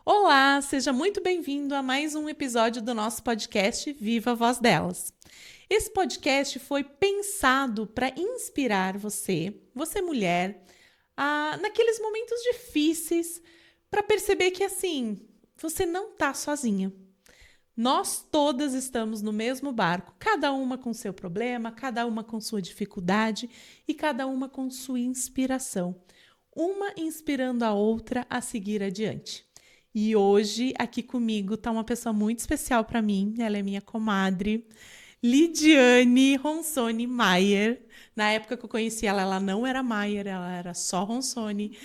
Olá, seja muito bem-vindo a mais um episódio do nosso podcast Viva a Voz Delas. Esse podcast foi pensado para inspirar você mulher, naqueles momentos difíceis, para perceber que assim, você não está sozinha. Nós todas estamos no mesmo barco, cada uma com seu problema, cada uma com sua dificuldade e cada uma com sua inspiração. Uma inspirando a outra a seguir adiante. E hoje, aqui comigo, está uma pessoa muito especial para mim. Ela é minha comadre, Lidiane Ronsoni Maier. Na época que eu conheci ela, ela não era Maier, ela era só Ronsoni.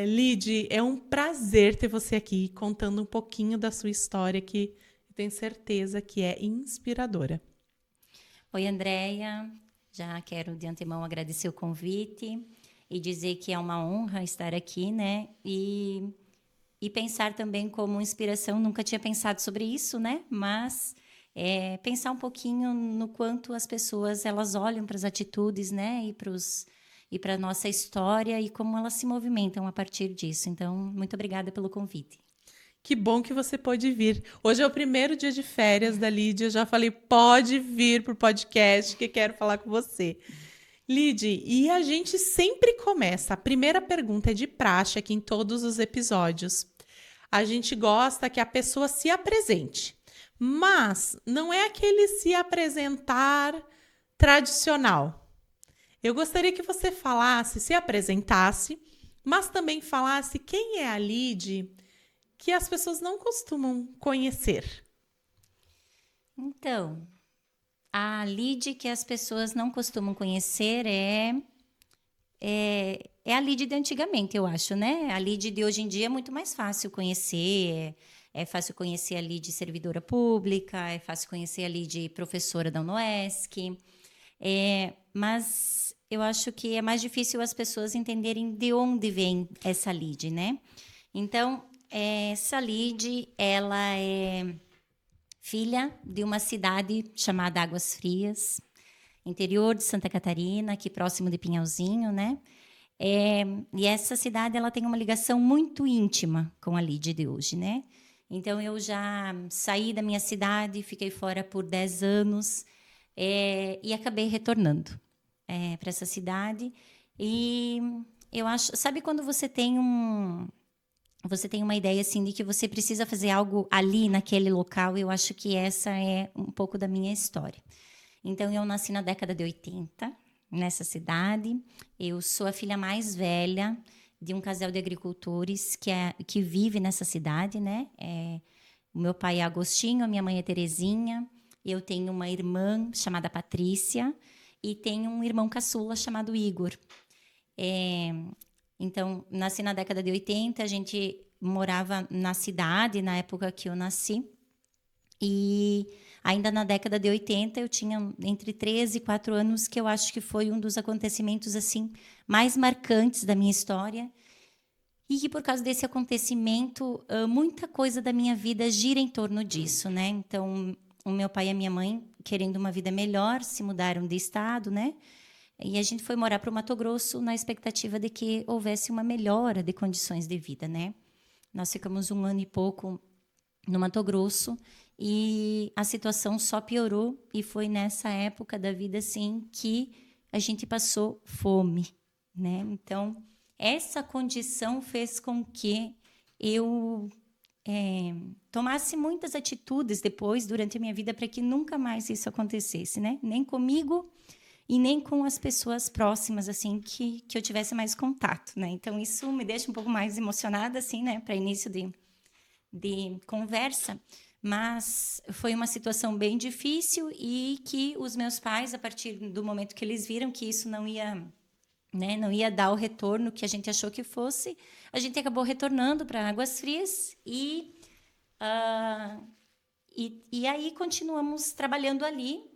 Lid, é um prazer ter você aqui, contando um pouquinho da sua história, que eu tenho certeza que é inspiradora. Oi, Andréia. Já quero de antemão agradecer o convite e dizer que é uma honra estar aqui, né? E pensar também como inspiração, nunca tinha pensado sobre isso, né? Mas pensar um pouquinho no quanto as pessoas elas olham para as atitudes, né? E para a nossa história e como elas se movimentam a partir disso. Então, muito obrigada pelo convite. Que bom que você pôde vir. Hoje é o primeiro dia de férias da Lídia. Eu já falei, pode vir para o podcast que quero falar com você. Lid, e a gente sempre começa. A primeira pergunta é de praxe aqui em todos os episódios. A gente gosta que a pessoa se apresente, mas não é aquele se apresentar tradicional. Eu gostaria que você falasse, se apresentasse, mas também falasse quem é a Lid que as pessoas não costumam conhecer. Então, a Lid que as pessoas não costumam conhecer é a Lid de antigamente, eu acho, né? A Lid de hoje em dia é muito mais fácil conhecer. É fácil conhecer a Lid servidora pública, é fácil conhecer a Lid professora da UNOESC. Mas eu acho que é mais difícil as pessoas entenderem de onde vem essa Lid, né? Então, essa Lid, ela é filha de uma cidade chamada Águas Frias, interior de Santa Catarina, aqui próximo de Pinhalzinho, né? E essa cidade ela tem uma ligação muito íntima com a Lid de hoje, né? Então, eu já saí da minha cidade, fiquei fora por 10 anos e acabei retornando para essa cidade. E eu acho... Sabe quando você tem uma ideia assim de que você precisa fazer algo ali naquele local? Eu acho que essa é um pouco da minha história. Então, eu nasci na década de 80, nessa cidade. Eu sou a filha mais velha de um casal de agricultores que vive nessa cidade, né? O meu pai é Agostinho, a minha mãe é Terezinha. Eu tenho uma irmã chamada Patrícia e tenho um irmão caçula chamado Igor. Então, nasci na década de 80, a gente morava na cidade na época que eu nasci. E ainda na década de 80, eu tinha entre 13 e 4 anos, que eu acho que foi um dos acontecimentos assim mais marcantes da minha história. E que, por causa desse acontecimento, muita coisa da minha vida gira em torno disso, né? Então, o meu pai e a minha mãe, querendo uma vida melhor, se mudaram de estado, né? E a gente foi morar para o Mato Grosso na expectativa de que houvesse uma melhora de condições de vida, né? Nós ficamos 1 ano e pouco no Mato Grosso e a situação só piorou, e foi nessa época da vida assim que a gente passou fome, né? Então, essa condição fez com que eu tomasse muitas atitudes depois, durante a minha vida, para que nunca mais isso acontecesse, né? Nem comigo e nem com as pessoas próximas, assim, que eu tivesse mais contato, né? Então, isso me deixa um pouco mais emocionada, assim, né? Para início de conversa. Mas foi uma situação bem difícil e que os meus pais, a partir do momento que eles viram que isso não ia, né, não ia dar o retorno que a gente achou que fosse, a gente acabou retornando para Águas Frias e aí continuamos trabalhando ali.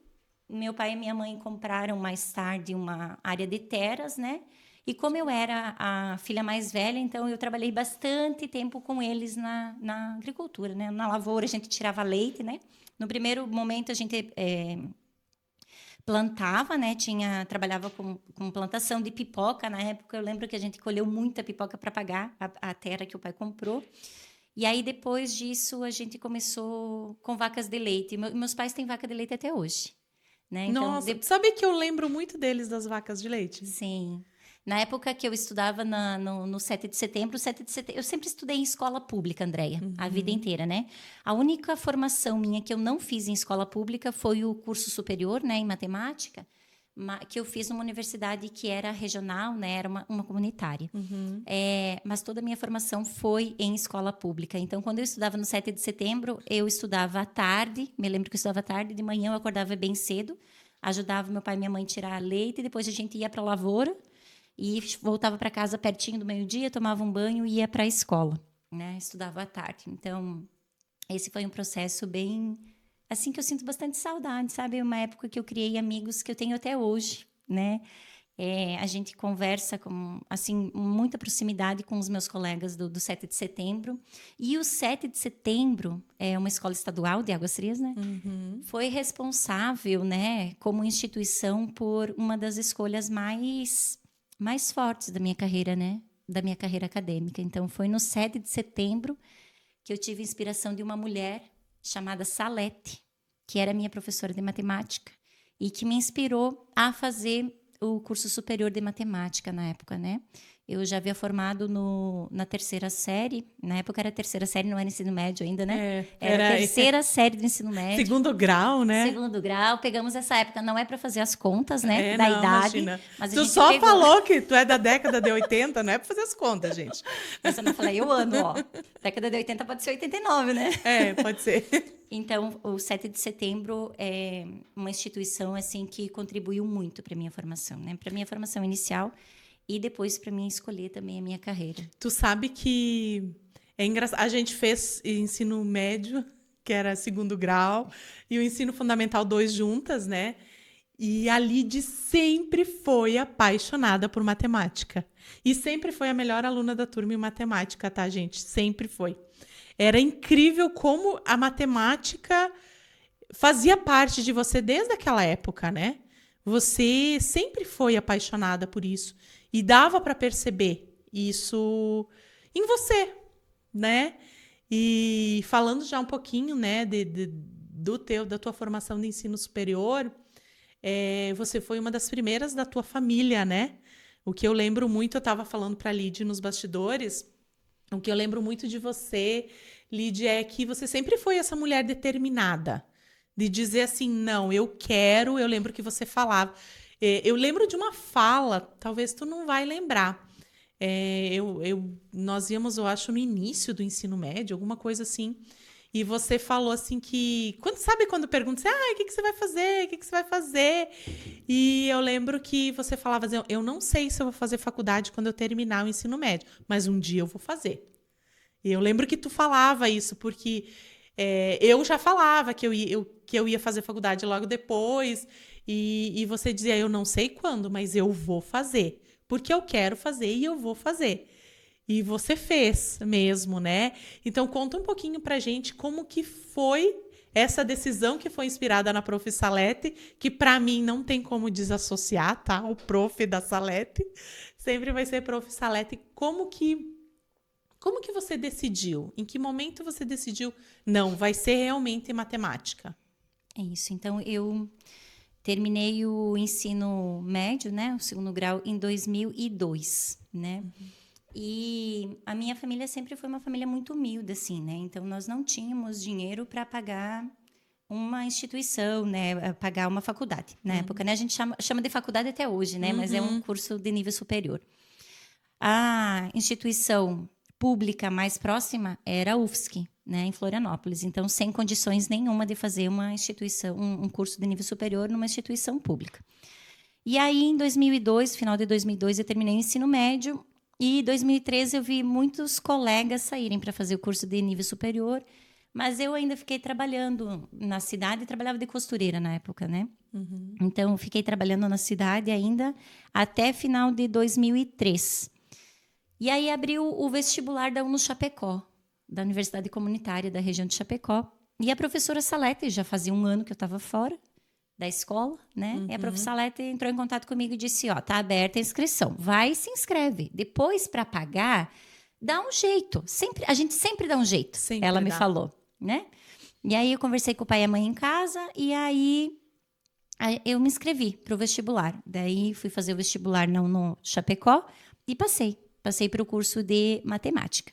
Meu pai e minha mãe compraram mais tarde uma área de terras, né? E como eu era a filha mais velha, então eu trabalhei bastante tempo com eles na agricultura, né? Na lavoura a gente tirava leite, né? No primeiro momento a gente plantava, né? Trabalhava com plantação de pipoca. Na época, eu lembro que a gente colheu muita pipoca para pagar a terra que o pai comprou. E aí, depois disso, a gente começou com vacas de leite. Meus pais têm vaca de leite até hoje, né? Então, Nossa, sabe que eu lembro muito deles das vacas de leite? sim. Na época que eu estudava no 7 de setembro, eu sempre estudei em escola pública, Andréia, a vida inteira, né? A única formação minha que eu não fiz em escola pública foi o curso superior, né, em matemática, que eu fiz numa universidade que era regional, né, era uma comunitária. Mas toda a minha formação foi em escola pública. Então, quando eu estudava no 7 de setembro, eu estudava à tarde, me lembro que eu estudava à tarde, de manhã eu acordava bem cedo, ajudava meu pai e minha mãe a tirar leite, e depois a gente ia para a lavoura, e voltava para casa pertinho do meio-dia, tomava um banho e ia para a escola, né? Estudava à tarde. Então, esse foi um processo bem... assim, que eu sinto bastante saudade, sabe? Uma época que eu criei amigos que eu tenho até hoje, né? A gente conversa com, assim, muita proximidade com os meus colegas do 7 de setembro. E o 7 de setembro, é uma escola estadual de Águas Frias, né? Foi responsável, né, como instituição, por uma das escolhas mais fortes da minha carreira, né? Da minha carreira acadêmica. Então, foi no 7 de setembro que eu tive inspiração de uma mulher chamada Salete, que era minha professora de matemática e que me inspirou a fazer o curso superior de matemática na época, né? Eu já havia formado na terceira série. Na época era terceira série, não era ensino médio ainda, né? Era a terceira série do ensino médio. Segundo grau, né? Segundo grau. Pegamos essa época. Não é para fazer as contas, né? Da idade. Imagina. Mas a tu gente só pegou. falou que tu é da década de 80, não é para fazer as contas, gente. Mas eu não falei o ano, ó. Década de 80 pode ser 89, né? Pode ser. Então, o 7 de setembro é uma instituição assim que contribuiu muito para minha formação, né? Para minha formação inicial e depois para mim escolher também a minha carreira. Tu sabe que é engraçado. A gente fez ensino médio, que era segundo grau, e o ensino fundamental 2 juntas, né? E a Lide sempre foi apaixonada por matemática. E sempre foi a melhor aluna da turma em matemática, tá, gente? Sempre foi. Era incrível como a matemática fazia parte de você desde aquela época, né? Você sempre foi apaixonada por isso. E dava para perceber isso em você, né? E falando já um pouquinho, né, da tua formação de ensino superior, você foi uma das primeiras da tua família, né? O que eu lembro muito, eu estava falando para a Lide nos bastidores, o que eu lembro muito de você, Lide, é que você sempre foi essa mulher determinada, de dizer assim, não, eu quero. Eu lembro que você falava. Eu lembro de uma fala, talvez tu não vai lembrar. Nós íamos, eu acho, no início do ensino médio, alguma coisa assim, e você falou assim que... Sabe quando pergunta assim, o que você vai fazer? O que você vai fazer? E eu lembro que você falava assim, eu não sei se eu vou fazer faculdade quando eu terminar o ensino médio, mas um dia eu vou fazer. E eu lembro que tu falava isso, porque eu já falava que eu ia fazer faculdade logo depois, e você dizia, eu não sei quando, mas eu vou fazer, porque eu quero fazer e eu vou fazer. E você fez mesmo, né? Então, conta um pouquinho pra gente como que foi essa decisão que foi inspirada na Prof. Salete, que para mim não tem como desassociar, tá? O prof da Salete sempre vai ser Prof. Salete. Como que você decidiu? Em que momento você decidiu, não, vai ser realmente matemática? É isso. Então, eu terminei o ensino médio, né? O segundo grau, em 2002, né? E a minha família sempre foi uma família muito humilde, assim, né? Então, nós não tínhamos dinheiro para pagar uma instituição, né? Pagar uma faculdade. Na época, né? A gente chama de faculdade até hoje, né? Mas é um curso de nível superior. A instituição pública mais próxima era a UFSC, né? Em Florianópolis. Então, sem condições nenhuma de fazer uma instituição, um curso de nível superior numa instituição pública. E aí, em 2002, final de 2002, eu terminei o ensino médio. E em 2013 eu vi muitos colegas saírem para fazer o curso de nível superior, mas eu ainda fiquei trabalhando na cidade, trabalhava de costureira na época, né? Então, fiquei trabalhando na cidade ainda até final de 2003. E aí abriu o vestibular da UNO Chapecó, da Universidade Comunitária da região de Chapecó. E a professora Salete, já fazia um ano que eu estava fora, da escola, né? E a professora Salete entrou em contato comigo e disse, ó, tá aberta a inscrição, vai e se inscreve. Depois, para pagar, dá um jeito. A gente sempre dá um jeito, Sempre ela me dá. falou, né? E aí eu conversei com o pai e a mãe em casa e aí eu me inscrevi para o vestibular. Daí fui fazer o vestibular no Chapecó e passei. Passei para o curso de matemática.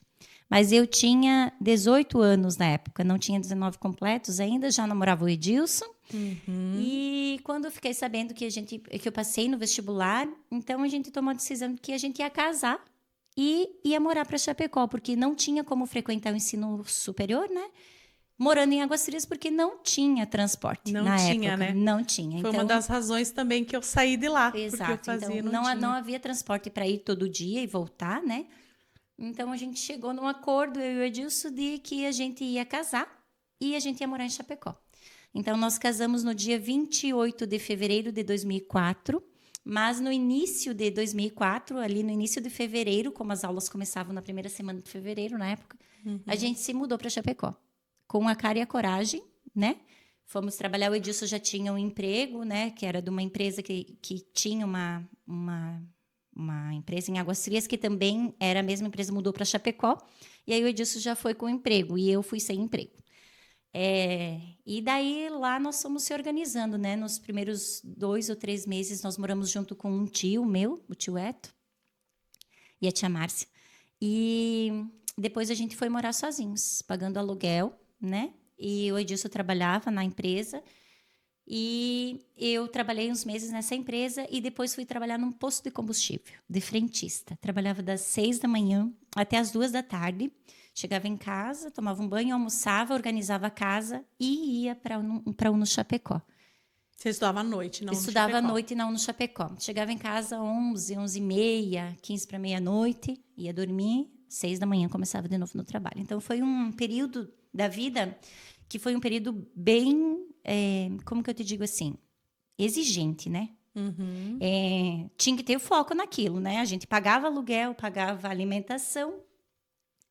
Mas eu tinha 18 anos na época, não tinha 19 completos ainda, já namorava o Edilson. E quando eu fiquei sabendo que eu passei no vestibular, então a gente tomou a decisão de que a gente ia casar e ia morar para Chapecó, porque não tinha como frequentar o ensino superior, né? Morando em Águas Frias, porque não tinha transporte Não na tinha, época. né? Não tinha. Foi uma das razões também que eu saí de lá, porque eu Exato. fazia Então, não tinha. não havia transporte para ir todo dia e voltar, né? Então, a gente chegou num acordo, eu e o Edilson, de que a gente ia casar e a gente ia morar em Chapecó. Então, nós casamos no dia 28 de fevereiro de 2004, mas no início de 2004, ali no início de fevereiro, como as aulas começavam na primeira semana de fevereiro, na época, a gente se mudou para Chapecó, com a cara e a coragem, né? Fomos trabalhar, o Edilson já tinha um emprego, né? Que era de uma empresa que tinha uma empresa em Águas Frias, que também era a mesma empresa, mudou para Chapecó. E aí o Edilson já foi com emprego e eu fui sem emprego. E daí lá nós fomos se organizando, né? Nos primeiros 2 ou 3 meses nós moramos junto com um tio meu, o tio Eto, e a tia Márcia. E depois a gente foi morar sozinhos, pagando aluguel, né? E o Edilson trabalhava na empresa. E eu trabalhei uns meses nessa empresa e depois fui trabalhar num posto de combustível, de frentista. Trabalhava das 6 da manhã até as 2 da tarde. Chegava em casa, tomava um banho, almoçava, organizava a casa e ia para no Chapecó. Você estudava à noite, não Estudava no à Chapecó. noite não no Chapecó. Chegava em casa 11, 11h30, 15 para meia-noite, ia dormir, 6 da manhã começava de novo no trabalho. Então foi um período da vida que foi um período bem, como que eu te digo assim, exigente, né? Tinha que ter foco naquilo, né? A gente pagava aluguel, pagava alimentação,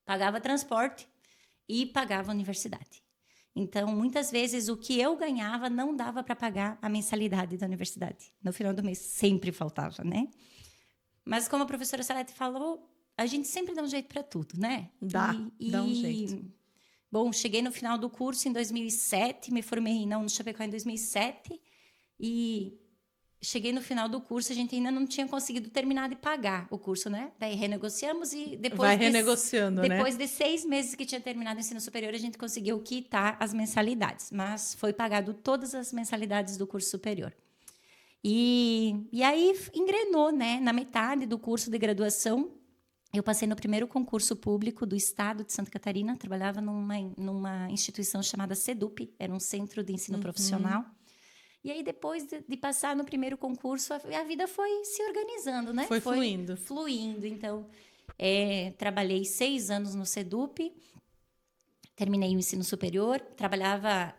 pagava transporte e pagava universidade. Então, muitas vezes, o que eu ganhava não dava para pagar a mensalidade da universidade. No final do mês, sempre faltava, né? Mas, como a professora Salete falou, a gente sempre dá um jeito para tudo, né? Dá um jeito. Bom, cheguei no final do curso em 2007, me formei no Chapecó em 2007 e cheguei no final do curso, a gente ainda não tinha conseguido terminar de pagar o curso, né? Daí renegociamos e depois de 6 meses que tinha terminado o ensino superior, a gente conseguiu quitar as mensalidades, mas foi pagado todas as mensalidades do curso superior. E aí engrenou, né? Na metade do curso de graduação, eu passei no primeiro concurso público do estado de Santa Catarina, trabalhava numa instituição chamada CEDUP, era um centro de ensino profissional. E aí, depois de passar no primeiro concurso, a vida foi se organizando, né? Foi fluindo. Fluindo. Então, trabalhei 6 anos no CEDUP, terminei o ensino superior, trabalhava...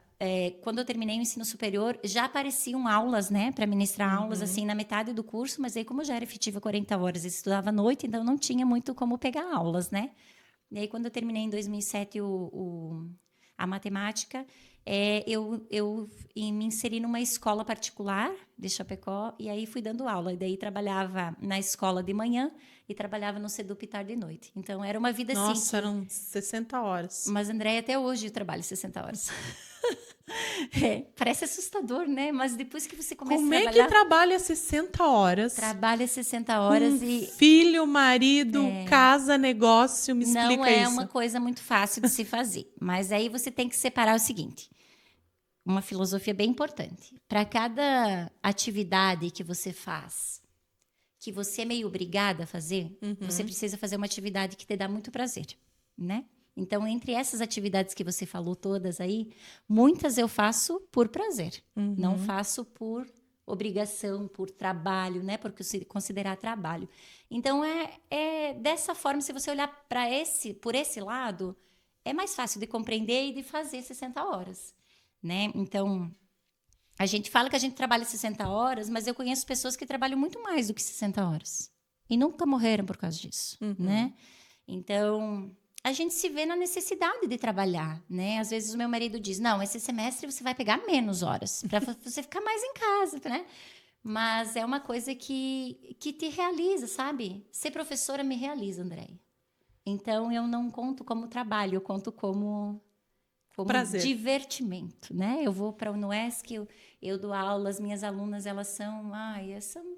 quando eu terminei o ensino superior, já apareciam aulas, né? Para ministrar aulas, assim, na metade do curso, mas aí, como já era efetiva 40 horas, eu estudava à noite, então não tinha muito como pegar aulas, né? E aí, quando eu terminei em 2007 a matemática... eu me inseri numa escola particular de Chapecó e aí fui dando aula. E daí trabalhava na escola de manhã e trabalhava no CEDUP tarde e noite. Então, era uma vida assim. Nossa, eram 60 horas. Mas, Andréia, até hoje eu trabalho 60 horas. Parece assustador, né? Mas depois que você começa a trabalhar... Como é que trabalha 60 horas? Trabalha 60 horas com e... filho, marido, casa, negócio, me explica isso. Não é uma coisa muito fácil de se fazer. Mas aí você tem que separar o seguinte... Uma filosofia bem importante. Para cada atividade que você faz, que você é meio obrigada a fazer, você precisa fazer uma atividade que te dá muito prazer, né? Então, entre essas atividades que você falou todas aí, muitas eu faço por prazer. Não faço por obrigação, por trabalho, né? Porque se considerar trabalho. Então, dessa forma, se você olhar por esse lado, é mais fácil de compreender e de fazer 60 horas. Né? Então, a gente fala que a gente trabalha 60 horas, mas eu conheço pessoas que trabalham muito mais do que 60 horas. E nunca morreram por causa disso, né? Então, a gente se vê na necessidade de trabalhar, né? Às vezes o meu marido diz, não, esse semestre você vai pegar menos horas, para você ficar mais em casa, né? Mas é uma coisa que te realiza, sabe? Ser professora me realiza, Andréia. Então, eu não conto como trabalho, eu conto como Prazer. divertimento, né? Eu vou para a UNOESC, eu dou aula, as minhas alunas, elas são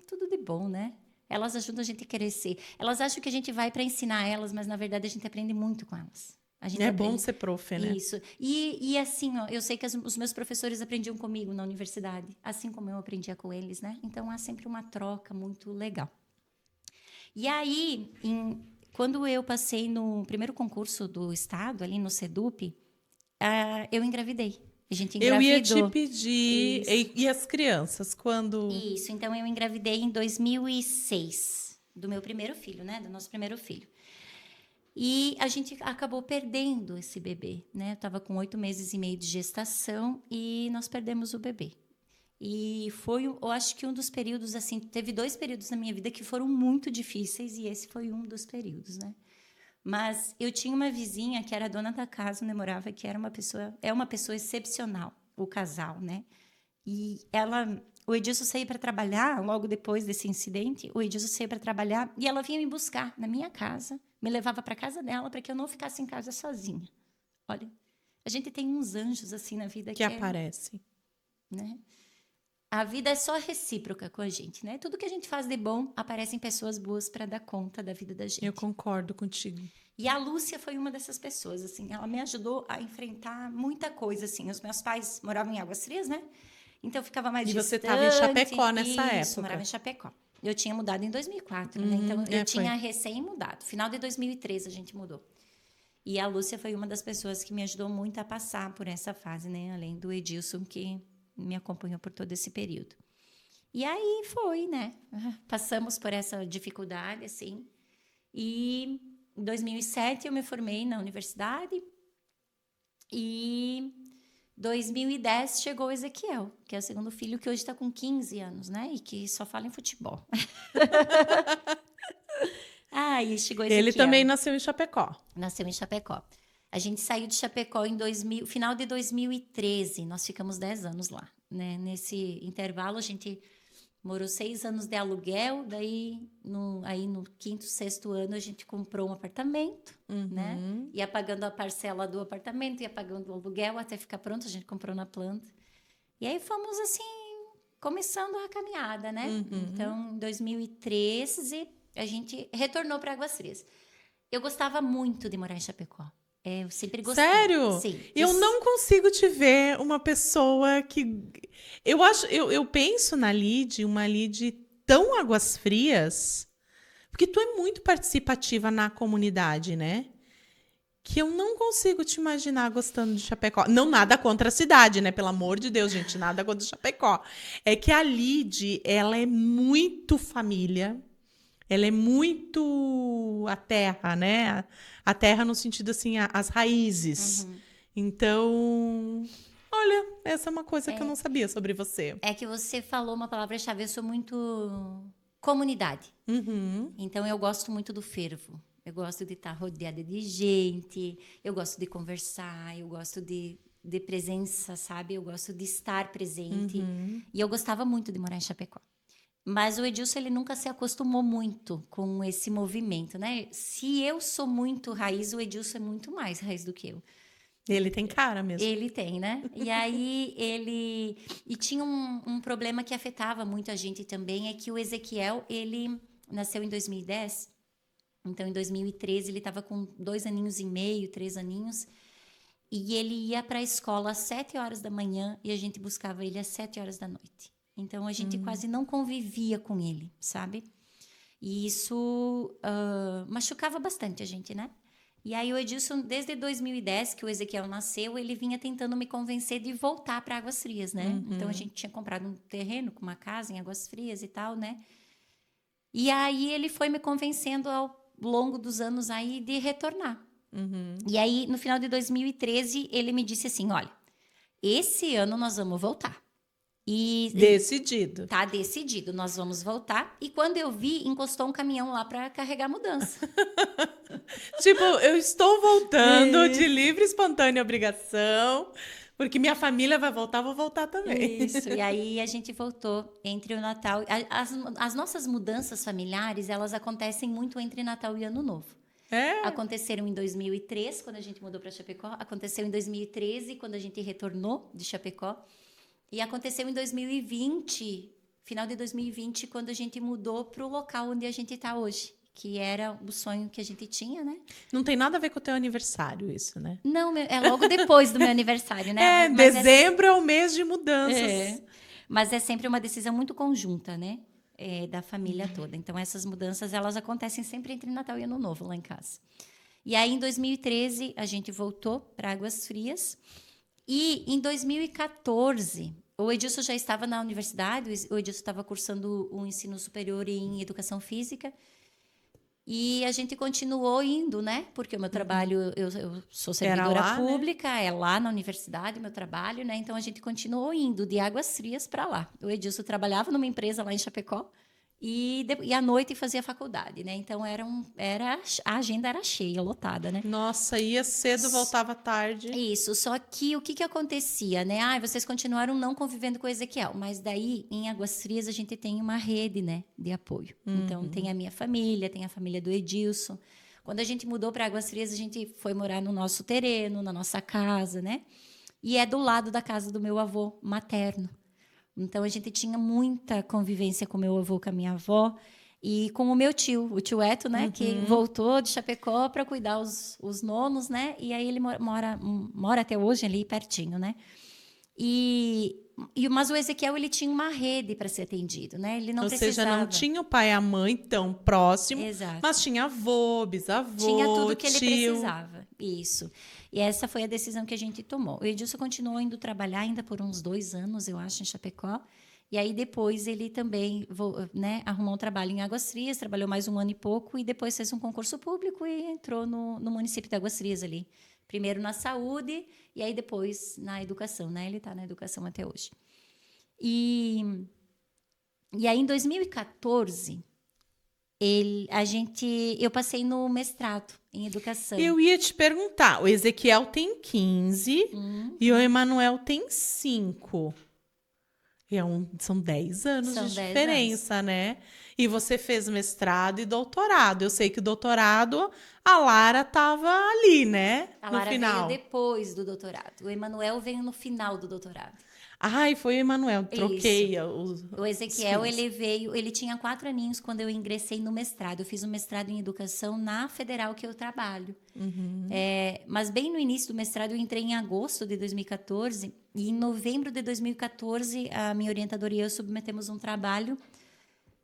tudo de bom, né? Elas ajudam a gente a crescer. Elas acham que a gente vai para ensinar elas, mas, na verdade, a gente aprende muito com elas. A gente Bom ser prof, né? Isso. E assim, ó, eu sei que os meus professores aprendiam comigo na universidade, assim como eu aprendia com eles, né? Então, há sempre uma troca muito legal. E aí, quando eu passei no primeiro concurso do Estado, ali no SEDUP, eu engravidei. A gente engravidou. Eu ia te pedir... E as crianças, quando... Isso, então eu engravidei em 2006, do meu primeiro filho, né? Do nosso primeiro filho. E a gente acabou perdendo esse bebê, né? Eu estava com 8 meses e meio de gestação e nós perdemos o bebê. E foi, eu acho que um dos períodos, assim, teve 2 períodos na minha vida que foram muito difíceis e esse foi um dos períodos, né? Mas eu tinha uma vizinha que era dona da casa onde eu morava, que era uma pessoa excepcional, o casal, né? E o Edilson saiu para trabalhar, logo depois desse incidente, o Edilson saiu para trabalhar e ela vinha me buscar na minha casa, me levava para casa dela para que eu não ficasse em casa sozinha. Olha, a gente tem uns anjos assim na vida que aparecem, né? A vida é só recíproca com a gente, né? Tudo que a gente faz de bom, aparecem pessoas boas para dar conta da vida da gente. Eu concordo contigo. E a Lúcia foi uma dessas pessoas, assim. Ela me ajudou a enfrentar muita coisa, assim. Os meus pais moravam em Águas Frias, né? Então, eu ficava mais distante. E você estava em Chapecó nessa época. Isso, morava em Chapecó. Eu tinha mudado em 2004, né? Então, eu tinha recém-mudado. Final de 2013, a gente mudou. E a Lúcia foi uma das pessoas que me ajudou muito a passar por essa fase, né? Além do Edilson, que me acompanhou por todo esse período. E aí foi, né? Passamos por essa dificuldade, assim. E em 2007 eu me formei na universidade. E 2010 chegou o Ezequiel, que é o segundo filho, que hoje está com 15 anos, né? E que só fala em futebol. E chegou Ezequiel. Ele também nasceu em Chapecó. Nasceu em Chapecó. A gente saiu de Chapecó em final de 2013. Nós ficamos 10 anos lá, né? Nesse intervalo, a gente morou 6 anos de aluguel. Daí, no 5º, 6º ano, a gente comprou um apartamento, né? Ia pagando a parcela do apartamento, ia pagando o aluguel até ficar pronto. A gente comprou na planta. E aí, fomos, assim, começando a caminhada, né? Então, em 2013, a gente retornou para Águas Frias. Eu gostava muito de morar em Chapecó. Eu sempre gostei. Sério? Sim. Eu não consigo te ver uma pessoa que... Eu penso na Lid, uma Lid tão Águas Frias, porque tu é muito participativa na comunidade, né? Que eu não consigo te imaginar gostando de Chapecó. Não nada contra a cidade, né? Pelo amor de Deus, gente, nada contra Chapecó. É que a Lid, ela é muito família. Ela é muito a terra, né? A terra no sentido, assim, as raízes. Então, olha, essa é uma coisa que eu não sabia sobre você. É que você falou uma palavra-chave, eu sou muito comunidade. Então, eu gosto muito do fervo. Eu gosto de estar rodeada de gente, eu gosto de conversar, eu gosto de presença, sabe? Eu gosto de estar presente. E eu gostava muito de morar em Chapecó. Mas o Edilson, ele nunca se acostumou muito com esse movimento, né? Se eu sou muito raiz, o Edilson é muito mais raiz do que eu. Ele tem cara mesmo. Ele tem, né? E aí, E tinha um problema que afetava muito a gente também, é que o Ezequiel, ele nasceu em 2010. Então, em 2013, ele estava com 2 aninhos e meio, 3 aninhos. E ele ia para a escola às 7 horas da manhã e a gente buscava ele às 7 horas da noite. Então, a gente quase não convivia com ele, sabe? E isso machucava bastante a gente, né? E aí, o Edilson, desde 2010, que o Ezequiel nasceu, ele vinha tentando me convencer de voltar para Águas Frias, né? Então, a gente tinha comprado um terreno com uma casa em Águas Frias e tal, né? E aí, ele foi me convencendo ao longo dos anos aí de retornar. E aí, no final de 2013, ele me disse assim, olha, esse ano nós vamos voltar. E Decidido. tá decidido, nós vamos voltar. E quando eu vi, encostou um caminhão lá para carregar a mudança. Tipo, eu estou voltando de Isso. livre, espontânea obrigação, porque minha família vai voltar, vou voltar também. Isso, e aí a gente voltou entre o Natal. As nossas mudanças familiares, elas acontecem muito entre Natal e Ano Novo. É? Aconteceram em 2003, quando a gente mudou para Chapecó. Aconteceu em 2013, quando a gente retornou de Chapecó. E aconteceu em 2020, final de 2020, quando a gente mudou para o local onde a gente está hoje, que era o sonho que a gente tinha, né? Não tem nada a ver com o teu aniversário isso, né? Não, é logo depois do meu aniversário, né? É, Mas dezembro é o mês de mudanças. mas é sempre uma decisão muito conjunta, né? Da família toda. Então, essas mudanças, elas acontecem sempre entre Natal e Ano Novo, lá em casa. E aí, em 2013, a gente voltou para Águas Frias. E, em 2014, o Edilson já estava na universidade, o Edilson estava cursando o ensino superior em Educação Física. E a gente continuou indo, né? Porque o meu trabalho, eu sou servidora lá, pública, é lá na universidade, meu trabalho, né? Então a gente continuou indo de Águas Frias para lá. O Edilson trabalhava numa empresa lá em Chapecó e à noite fazia faculdade, né? Então a agenda era cheia, lotada, né? Nossa, ia cedo, voltava tarde. Isso, só que o que acontecia, né? Ah, vocês continuaram não convivendo com o Ezequiel, mas daí em Águas Frias a gente tem uma rede, né, de apoio. Então tem a minha família, tem a família do Edilson. Quando a gente mudou para Águas Frias, a gente foi morar no nosso terreno, na nossa casa, né? E é do lado da casa do meu avô materno. Então a gente tinha muita convivência com meu avô, com a minha avó. E com o meu tio, o tio Eto, né? Que voltou de Chapecó para cuidar os nonos, né? E aí ele mora até hoje ali pertinho, né? Mas o Ezequiel, ele tinha uma rede para ser atendido, né? Ele não precisava. Ou seja, não tinha o pai e a mãe tão próximo, Exato. mas tinha avô, bisavô, tinha tudo que ele tio. precisava. Isso. E essa foi a decisão que a gente tomou. O Edilson continuou indo trabalhar ainda por uns 2 anos, eu acho, em Chapecó. E aí depois ele também, né, arrumou um trabalho em Águas Frias, trabalhou mais 1 ano e pouco e depois fez um concurso público e entrou no município de Águas Frias ali. Primeiro na saúde e aí depois na educação, né? Ele está na educação até hoje. E aí em 2014 eu passei no mestrado em educação. Eu ia te perguntar, o Ezequiel tem 15 e o Emanuel tem 5. São 10 anos São de 10 diferença, né? E você fez mestrado e doutorado. Eu sei que o doutorado, a Lara estava ali, né? A no Lara final. veio depois do doutorado. O Emanuel veio no final do doutorado. Ai, foi o Emanuel. Troquei o Ezequiel, ele tinha 4 aninhos quando eu ingressei no mestrado. Eu fiz um mestrado em educação na federal que eu trabalho. Mas bem no início do mestrado, eu entrei em agosto de 2014 e em novembro de 2014, a minha orientadora e eu submetemos um trabalho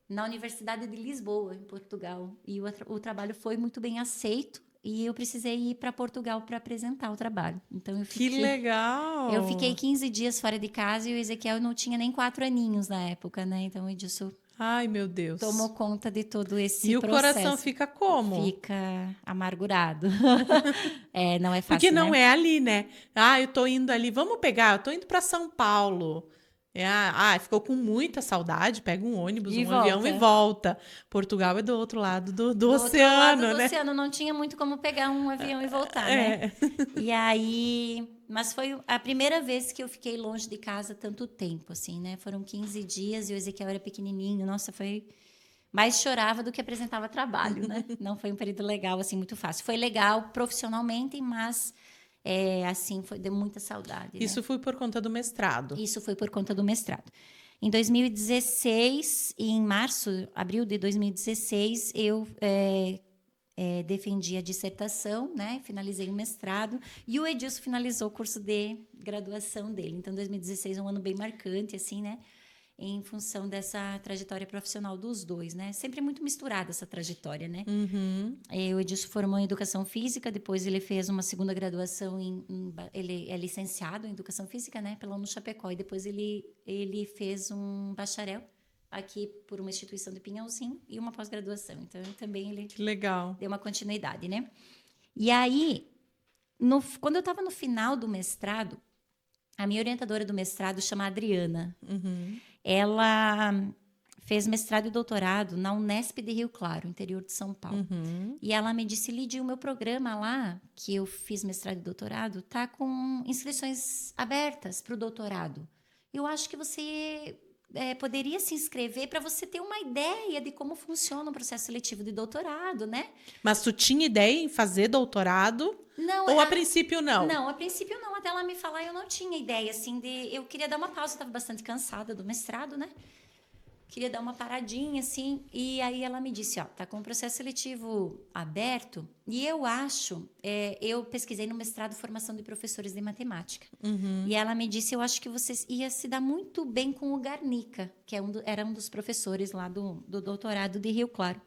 na Universidade de Lisboa, em Portugal. E o trabalho foi muito bem aceito. E eu precisei ir para Portugal para apresentar o trabalho. Então Que legal! Eu fiquei 15 dias fora de casa e o Ezequiel não tinha nem 4 aninhos na época, né? Então o Edilson Ai, meu Deus. tomou conta de todo esse e processo. E o coração fica como? Fica amargurado. Não é fácil, porque não né? é ali, né? Ah, eu tô indo ali, vamos pegar, eu tô indo para São Paulo. Ficou com muita saudade, pega um ônibus, avião e volta. Portugal é do outro lado do oceano, outro lado do né? oceano, não tinha muito como pegar um avião e voltar, né? E aí, mas foi a primeira vez que eu fiquei longe de casa tanto tempo, assim, né? Foram 15 dias e o Ezequiel era pequenininho, nossa, foi... Mais chorava do que apresentava trabalho, né? Não foi um período legal, assim, muito fácil. Foi legal profissionalmente, mas... deu muita saudade. Isso né? foi por conta do mestrado. Isso foi por conta do mestrado. Em 2016, em abril de 2016, eu defendi a dissertação, né? Finalizei o mestrado e o Edilson finalizou o curso de graduação dele. Então, 2016 é um ano bem marcante, assim, né? Em função dessa trajetória profissional dos dois, né? Sempre muito misturada essa trajetória, né? O Edilson formou em Educação Física, depois ele fez uma segunda graduação ele é licenciado em Educação Física, né? Pela UNO-Chapecó, e depois ele fez um bacharel aqui por uma instituição de Pinhalzinho e uma pós-graduação. Então, também ele Legal. deu uma continuidade, né? E aí, quando eu estava no final do mestrado, A minha orientadora do mestrado chama Adriana. Uhum. Ela fez mestrado e doutorado na Unesp de Rio Claro, interior de São Paulo. Uhum. E ela me disse, Lídia, o meu programa lá, que eu fiz mestrado e doutorado, tá com inscrições abertas para o doutorado. Eu acho que você poderia se inscrever para você ter uma ideia de como funciona o processo seletivo de doutorado, né? Mas tu tinha ideia em fazer doutorado? Não, Ou a princípio não? Não, a princípio não. Até ela me falar, eu não tinha ideia, assim, eu queria dar uma pausa, eu estava bastante cansada do mestrado, né? Queria dar uma paradinha, assim, e aí ela me disse, ó, tá com o processo seletivo aberto, e eu acho, eu pesquisei no mestrado Formação de Professores de Matemática, e ela me disse, eu acho que você ia se dar muito bem com o Garnica, que era um dos professores lá do doutorado de Rio Claro.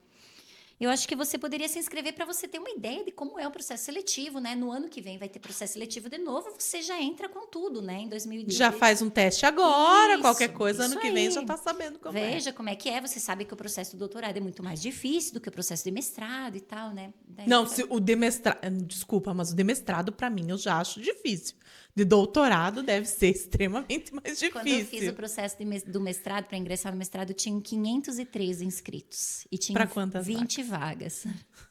Eu acho que você poderia se inscrever para você ter uma ideia de como é o processo seletivo, né? No ano que vem vai ter processo seletivo de novo, você já entra com tudo, né? Em 2018. Já faz um teste agora, Isso, qualquer coisa, ano isso que vem aí. já tá sabendo como Veja como é que é. Você sabe que o processo do doutorado é muito mais difícil do que o processo de mestrado e tal, né? Daí Não, o de mestrado... Desculpa, mas o de mestrado, para mim, eu já acho difícil. De doutorado deve ser extremamente mais difícil. Quando eu fiz o processo do mestrado, para ingressar no mestrado, tinha 513 inscritos. E tinha Pra quantas 20 vagas.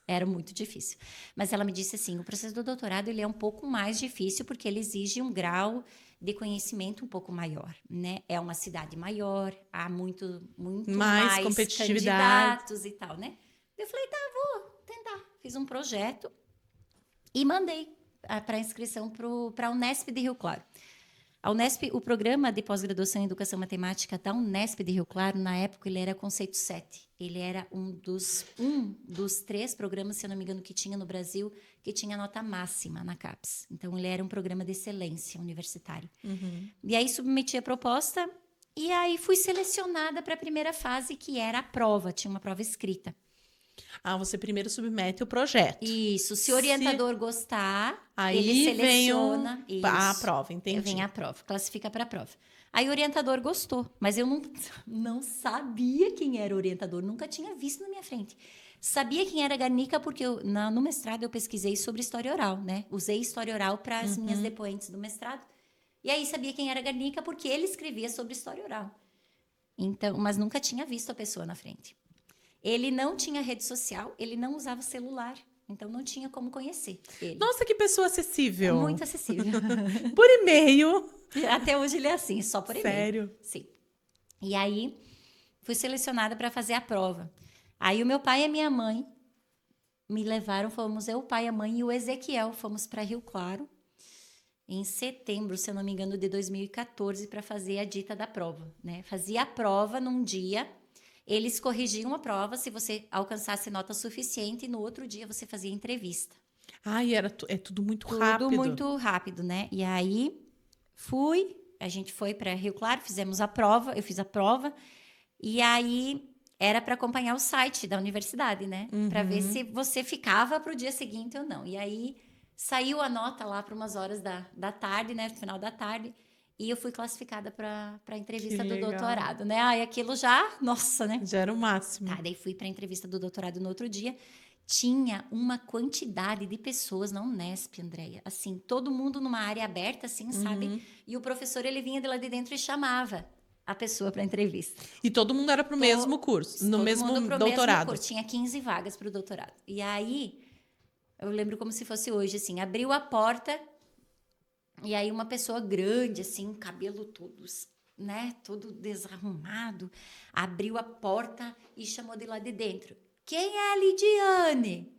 Era muito difícil. Mas ela me disse assim, o processo do doutorado ele é um pouco mais difícil porque ele exige um grau de conhecimento um pouco maior, né? É uma cidade maior, há muito mais competitividade. candidatos e tal, né? Eu falei, tá, vou tentar. Fiz um projeto e mandei para inscrição para a Unesp de Rio Claro. A Unesp, o programa de pós-graduação em Educação Matemática da Unesp de Rio Claro, na época, ele era conceito 7. Ele era um dos 3 programas, se eu não me engano, que tinha no Brasil, que tinha nota máxima na CAPES. Então, ele era um programa de excelência universitário. Uhum. E aí, submeti a proposta e aí fui selecionada para a primeira fase, que era a prova. Tinha uma prova escrita. Ah, você primeiro submete o projeto. Isso. Se o orientador gostar, aí ele seleciona. Vem a prova, entendi. Vem a prova, classifica para a prova. Aí o orientador gostou, mas eu não sabia quem era o orientador, nunca tinha visto na minha frente. Sabia quem era Garnica porque no mestrado eu pesquisei sobre história oral, né? Usei história oral para as minhas depoentes do mestrado. E aí sabia quem era Garnica porque ele escrevia sobre história oral. Então, mas nunca tinha visto a pessoa na frente. Ele não tinha rede social, ele não usava celular, então não tinha como conhecer ele. Nossa, que pessoa acessível. Muito acessível. Por e-mail. Até hoje ele é assim, só por e-mail. Sério? Sim. E aí, fui selecionada para fazer a prova. Aí o meu pai e a minha mãe me levaram, fomos eu, o pai, a mãe e o Ezequiel, fomos para Rio Claro, em setembro, se eu não me engano, de 2014, para fazer a dita da prova, né? Fazia a prova num dia... Eles corrigiam a prova se você alcançasse nota suficiente e no outro dia você fazia entrevista. Ai, é tudo muito rápido. Tudo muito rápido, né? E aí a gente foi para Rio Claro, fizemos a prova, eu fiz a prova e aí era para acompanhar o site da universidade, né? Para ver se você ficava para o dia seguinte ou não. E aí saiu a nota lá para umas horas da tarde, né? No final da tarde. E eu fui classificada para a entrevista do doutorado, né? Aí aquilo já, nossa, né? Já era o máximo. Tá, daí fui para a entrevista do doutorado no outro dia. Tinha uma quantidade de pessoas na Unesp, Andréia. Assim, todo mundo numa área aberta, assim, sabe? E o professor, ele vinha de lá de dentro e chamava a pessoa para a entrevista. E todo mundo era para o mesmo curso, no mesmo doutorado. Mesmo curso. Tinha 15 vagas para o doutorado. E aí, eu lembro como se fosse hoje, assim, abriu a porta... E aí uma pessoa grande, assim, cabelo todo, né, todo desarrumado, abriu a porta e chamou de lá de dentro. Quem é a Lidiane?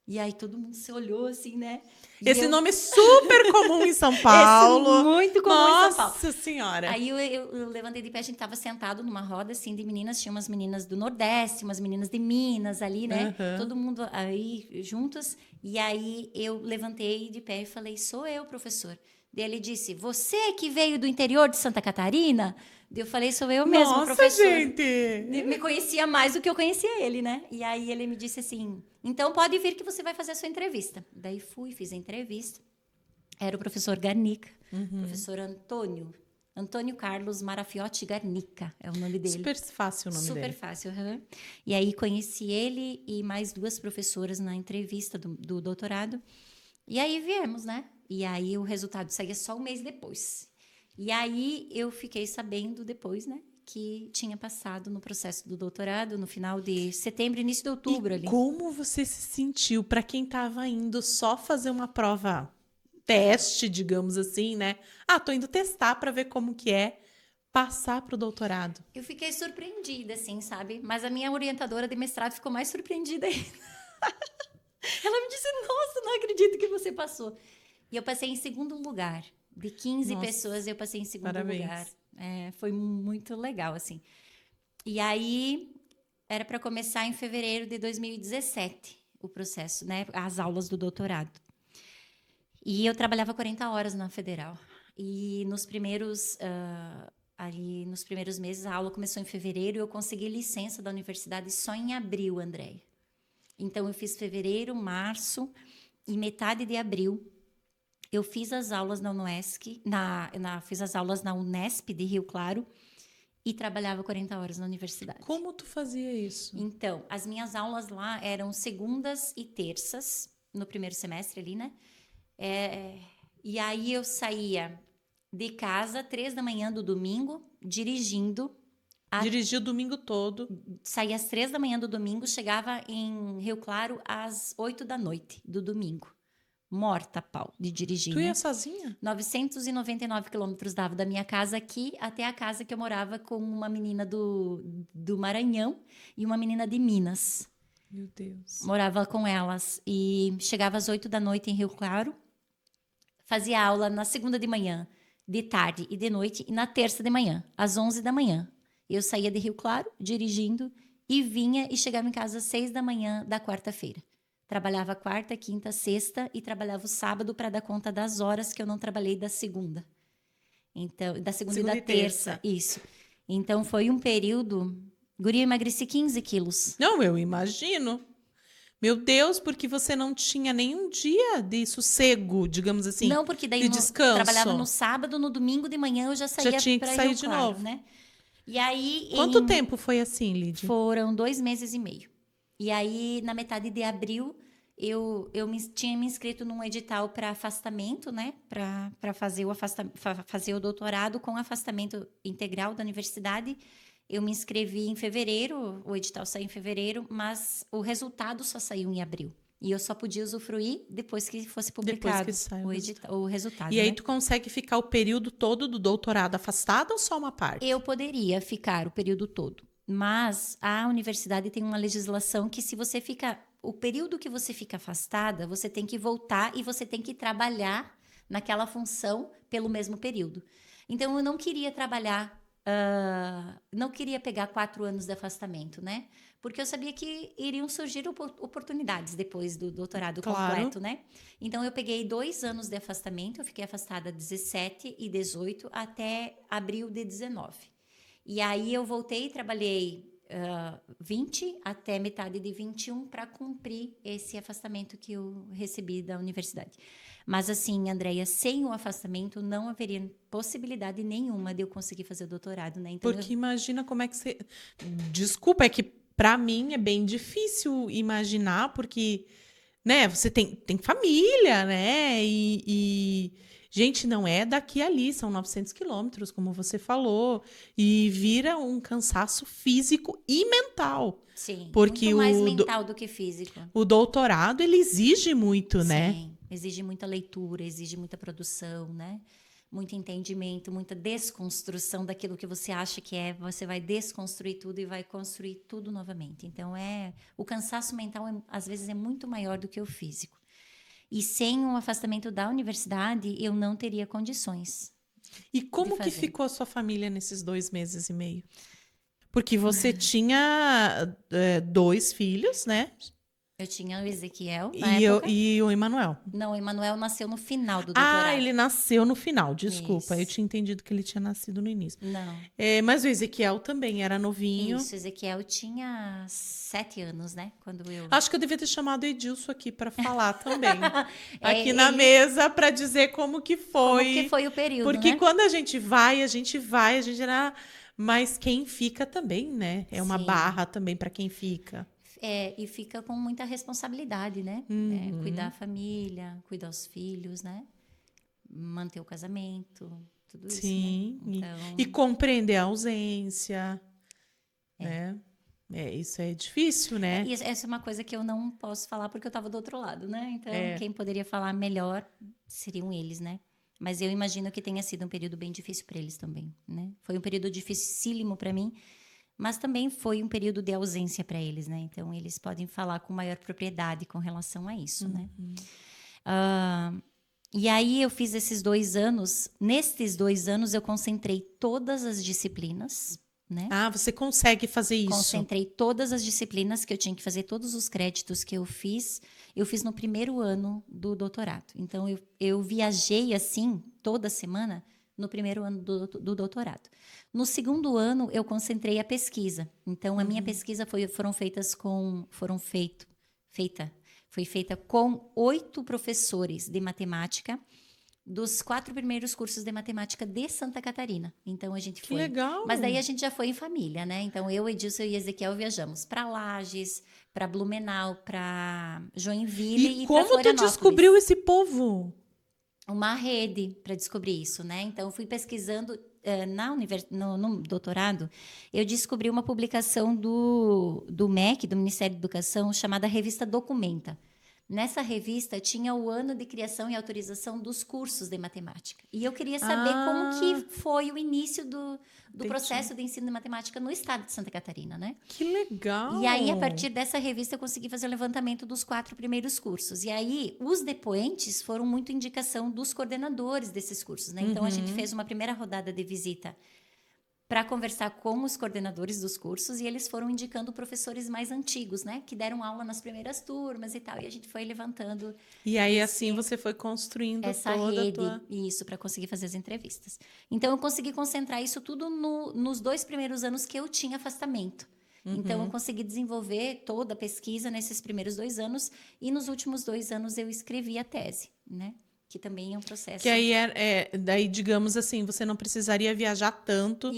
E aí todo mundo se olhou assim, né? Esse nome é super comum em São Paulo. Esse muito comum em São Paulo. Nossa Senhora. Aí eu levantei de pé, a gente estava sentado numa roda, assim, de meninas. Tinha umas meninas do Nordeste, umas meninas de Minas ali, né? Todo mundo aí juntas. E aí eu levantei de pé e falei, sou eu, professor. Daí ele disse, você que veio do interior de Santa Catarina? Daí eu falei, sou eu mesmo, Nossa, professor. Gente! Me conhecia mais do que eu conhecia ele, né? E aí ele me disse assim, então pode vir que você vai fazer a sua entrevista. Daí fui, fiz a entrevista. Era o professor Garnica, professor Antônio Carlos Marafiotti Garnica, é o nome dele. Super fácil o nome dele. Super fácil, E aí conheci ele e mais 2 professoras na entrevista do doutorado. E aí viemos, né? E aí o resultado saía só um mês depois. E aí eu fiquei sabendo depois, né, que tinha passado no processo do doutorado no final de setembro, início de outubro E ali. como você se sentiu para quem estava indo só fazer uma prova teste, digamos assim, né? Ah, tô indo testar para ver como que é passar para o doutorado. Eu fiquei surpreendida, assim, sabe? Mas a minha orientadora de mestrado ficou mais surpreendida ainda. Ela me disse, nossa, não acredito que você passou. E eu passei em segundo lugar. De 15 Nossa, pessoas, eu passei em segundo parabéns. lugar. Foi muito legal, assim. E aí, era para começar em fevereiro de 2017, o processo, né? As aulas do doutorado. E eu trabalhava 40 horas na Federal. E nos primeiros, ali nos primeiros meses, a aula começou em fevereiro e eu consegui licença da universidade só em abril, Andréia. Então, eu fiz fevereiro, março e metade de abril. Eu fiz as aulas na UNESC, fiz as aulas na Unesp de Rio Claro e trabalhava 40 horas na universidade. Como tu fazia isso? Então, as minhas aulas lá eram segundas e terças, no primeiro semestre ali, né? E aí eu saía de casa 3 da manhã do domingo, dirigindo. Dirigi o domingo todo. Saía às 3 da manhã do domingo, chegava em Rio Claro às 8 da noite do domingo. Morta a pau de dirigir, Tu ia né? sozinha? 999 quilômetros dava da minha casa aqui até a casa que eu morava com uma menina do Maranhão e uma menina de Minas. Meu Deus. Morava com elas e chegava às 8 da noite em Rio Claro. Fazia aula na segunda de manhã, de tarde e de noite, e na terça de manhã, às 11 da manhã. Eu saía de Rio Claro, dirigindo, e vinha e chegava em casa às 6 da manhã da quarta-feira. Trabalhava quarta, quinta, sexta e trabalhava o sábado para dar conta das horas que eu não trabalhei da segunda. Então, da segunda e da terça. Isso. Então, foi um período... Guria, eu emagreci 15 quilos. Não, eu imagino. Meu Deus, porque você não tinha nenhum dia de sossego, digamos assim, Não, porque daí de descanso. trabalhava no sábado, no domingo de manhã eu já saía tinha que para sair Rio de Claro, novo. né? E aí, Quanto tempo foi assim, Lídia? Foram 2 meses e meio. E aí, na metade de abril, eu tinha me inscrito num edital para afastamento, né? Para fazer o doutorado com afastamento integral da universidade. Eu me inscrevi em fevereiro, o edital saiu em fevereiro, mas o resultado só saiu em abril. E eu só podia usufruir depois que fosse publicado o resultado. E aí né? tu consegue ficar o período todo do doutorado afastado ou só uma parte? Eu poderia ficar o período todo, mas a universidade tem uma legislação que se você fica... O período que você fica afastada, você tem que voltar e você tem que trabalhar naquela função pelo mesmo período. Então, eu não queria trabalhar... não queria pegar 4 anos de afastamento, né? Porque eu sabia que iriam surgir oportunidades depois do doutorado completo, né? Então, eu peguei 2 anos de afastamento, eu fiquei afastada 17 e 18 até abril de 19. E aí, eu voltei e trabalhei 20 até metade de 21 para cumprir esse afastamento que eu recebi da universidade. Mas assim, Andréia, sem o afastamento não haveria possibilidade nenhuma de eu conseguir fazer o doutorado, né? Então, Porque imagina como é que você... Desculpa, é que para mim é bem difícil imaginar, porque, né, você tem família, né? Gente, não é daqui a ali, são 900 quilômetros, como você falou, e vira um cansaço físico e mental. Sim, porque muito mais mental do que físico. O doutorado, ele exige muito, né? Sim, exige muita leitura, exige muita produção, né? Muito entendimento, muita desconstrução daquilo que você acha que é. Você vai desconstruir tudo e vai construir tudo novamente. Então, o cansaço mental, às vezes, é muito maior do que o físico. E sem um afastamento da universidade, eu não teria condições. E como que ficou a sua família nesses 2 meses e meio? Porque você tinha 2 filhos, né? Eu tinha o Ezequiel na época. E o Emanuel. Não, o Emanuel nasceu no final do doutorado. Ah, ele nasceu no final, desculpa. Isso. Eu tinha entendido que ele tinha nascido no início. Não. Mas o Ezequiel também era novinho. Isso, Ezequiel tinha 7 anos, né? Quando eu... Acho que eu devia ter chamado o Edilson aqui para falar também. Aqui na mesa para dizer como que foi. Como que foi o período, Porque né? quando a gente vai, era... Mas quem fica também, né? É uma barra também para quem fica. E fica com muita responsabilidade, né? Cuidar da família, cuidar dos filhos, né? Manter o casamento, tudo isso, Sim. né? Então, E compreender a ausência, né? Isso é difícil, né? essa é uma coisa que eu não posso falar porque eu estava do outro lado, né? Então, É. quem poderia falar melhor seriam eles, né? Mas eu imagino que tenha sido um período bem difícil para eles também, né? Foi um período dificílimo para mim, mas também foi um período de ausência para eles, né? Então, eles podem falar com maior propriedade com relação a isso, né? E aí, eu fiz esses 2 anos. Nestes 2 anos, eu concentrei todas as disciplinas, né? Ah, você consegue fazer isso. Concentrei todas as disciplinas que eu tinha que fazer, todos os créditos que eu fiz no primeiro ano do doutorado. Então, eu viajei assim, toda semana, no primeiro ano do doutorado. No segundo ano, eu concentrei a pesquisa. Então, a minha pesquisa foi feita com 8 professores de matemática dos 4 primeiros cursos de matemática de Santa Catarina. Então a gente Que foi. legal! Mas daí a gente já foi em família, né? Então eu, Edilson e Ezequiel viajamos para Lages, para Blumenau, para Joinville e para como tu Florianópolis. descobriu esse povo? Uma rede para descobrir isso, né? Então eu fui pesquisando no doutorado, eu descobri uma publicação do MEC, do Ministério da Educação, chamada Revista Documenta. Nessa revista tinha o ano de criação e autorização dos cursos de matemática. E eu queria saber como que foi o início do processo de ensino de matemática no estado de Santa Catarina, né? Que legal! E aí, a partir dessa revista, eu consegui fazer o levantamento dos 4 primeiros cursos. E aí, os depoentes foram muito indicação dos coordenadores desses cursos, né? Então, a gente fez uma primeira rodada de visita para conversar com os coordenadores dos cursos e eles foram indicando professores mais antigos, né? Que deram aula nas primeiras turmas e tal. E a gente foi levantando... E aí, assim, você foi construindo essa toda rede, a tua... isso, para conseguir fazer as entrevistas. Então, eu consegui concentrar isso tudo nos 2 primeiros anos que eu tinha afastamento. Então, eu consegui desenvolver toda a pesquisa nesses primeiros 2 anos e nos últimos 2 anos eu escrevi a tese, né? Que também é um processo... Que aí, daí, digamos assim, você não precisaria viajar tanto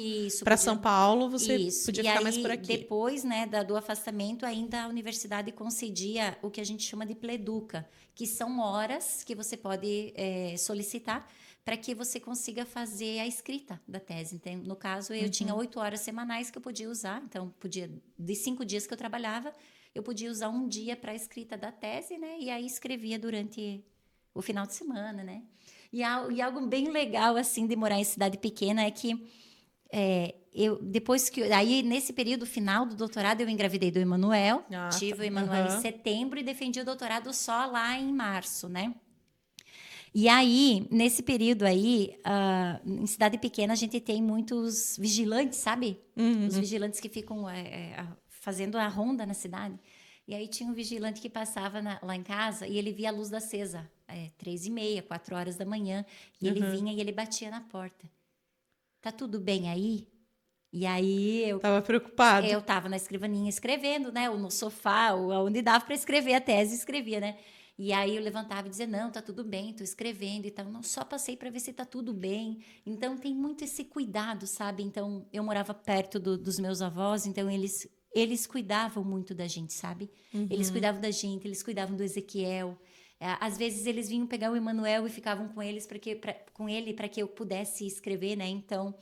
para São Paulo, você podia ficar mais por aqui. Depois, né, do afastamento, ainda a universidade concedia o que a gente chama de pleduca, que são horas que você pode solicitar para que você consiga fazer a escrita da tese. Então, no caso, eu tinha 8 horas semanais que eu podia usar. Então, de 5 dias que eu trabalhava, eu podia usar um dia para a escrita da tese, né? E aí escrevia durante o final de semana, né? E algo bem legal, assim, de morar em cidade pequena é que aí, nesse período final do doutorado, eu engravidei do Emanuel, tive o Emanuel em setembro e defendi o doutorado só lá em março, né? E aí, nesse período aí, em cidade pequena, a gente tem muitos vigilantes, sabe? Os vigilantes que ficam fazendo a ronda na cidade. E aí tinha um vigilante que passava lá em casa e ele via a luz acesa, 3h30, 4 horas da manhã, e ele vinha e ele batia na porta. Tá tudo bem aí? E aí eu... Tava preocupado. Eu tava na escrivaninha escrevendo, né? Ou no sofá, ou onde dava para escrever a tese, escrevia, né? E aí eu levantava e dizia, não, tá tudo bem, tô escrevendo e tal. Não, só passei para ver se tá tudo bem. Então, tem muito esse cuidado, sabe? Então, eu morava perto dos meus avós, então eles cuidavam muito da gente, sabe? Eles cuidavam da gente, eles cuidavam do Ezequiel. Às vezes, eles vinham pegar o Emanuel e ficavam com ele para que eu pudesse escrever, né? Então...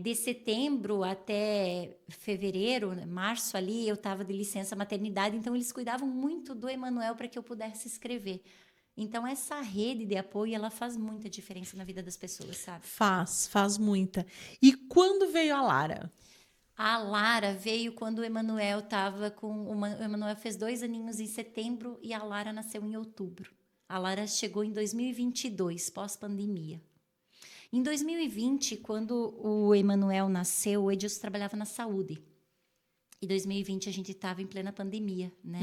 de setembro até fevereiro, março ali, eu estava de licença maternidade, então eles cuidavam muito do Emanuel para que eu pudesse escrever. Então, essa rede de apoio, ela faz muita diferença na vida das pessoas, sabe? Faz muita. E quando veio a Lara? A Lara veio quando o Emanuel estava o Emanuel fez 2 aninhos em setembro e a Lara nasceu em outubro. A Lara chegou em 2022, pós-pandemia. Em 2020, quando o Emanuel nasceu, o Edilson trabalhava na saúde. Em 2020, a gente estava em plena pandemia, né?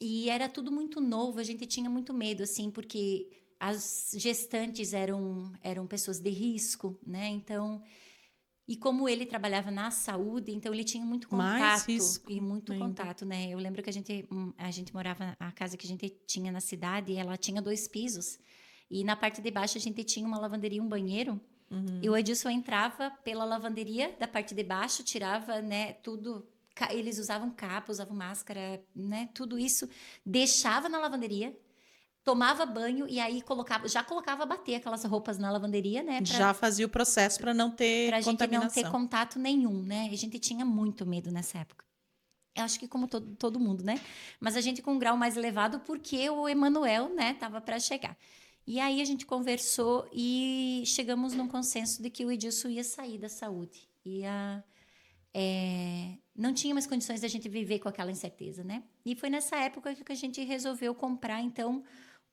E era tudo muito novo, a gente tinha muito medo, assim, porque as gestantes eram pessoas de risco, né? Então, e como ele trabalhava na saúde, então ele tinha muito contato. E muito contato, né? Eu lembro que a gente morava, a casa que a gente tinha na cidade, ela tinha 2 pisos. E na parte de baixo a gente tinha uma lavanderia e um banheiro. E o Edilson entrava pela lavanderia da parte de baixo, tirava, né, tudo. Eles usavam capa, usavam máscara, né, tudo isso. Deixava na lavanderia, tomava banho e aí já colocava a bater aquelas roupas na lavanderia, né? Já fazia o processo para não ter Pra gente não ter contaminação. contato nenhum, né? A gente tinha muito medo nessa época. Eu acho que como todo mundo, né? Mas a gente com um grau mais elevado porque o Emanuel, né, tava para chegar. E aí a gente conversou e chegamos num consenso de que o Edilson ia sair da saúde. Não tinha mais condições da gente viver com aquela incerteza, né? E foi nessa época que a gente resolveu comprar, então,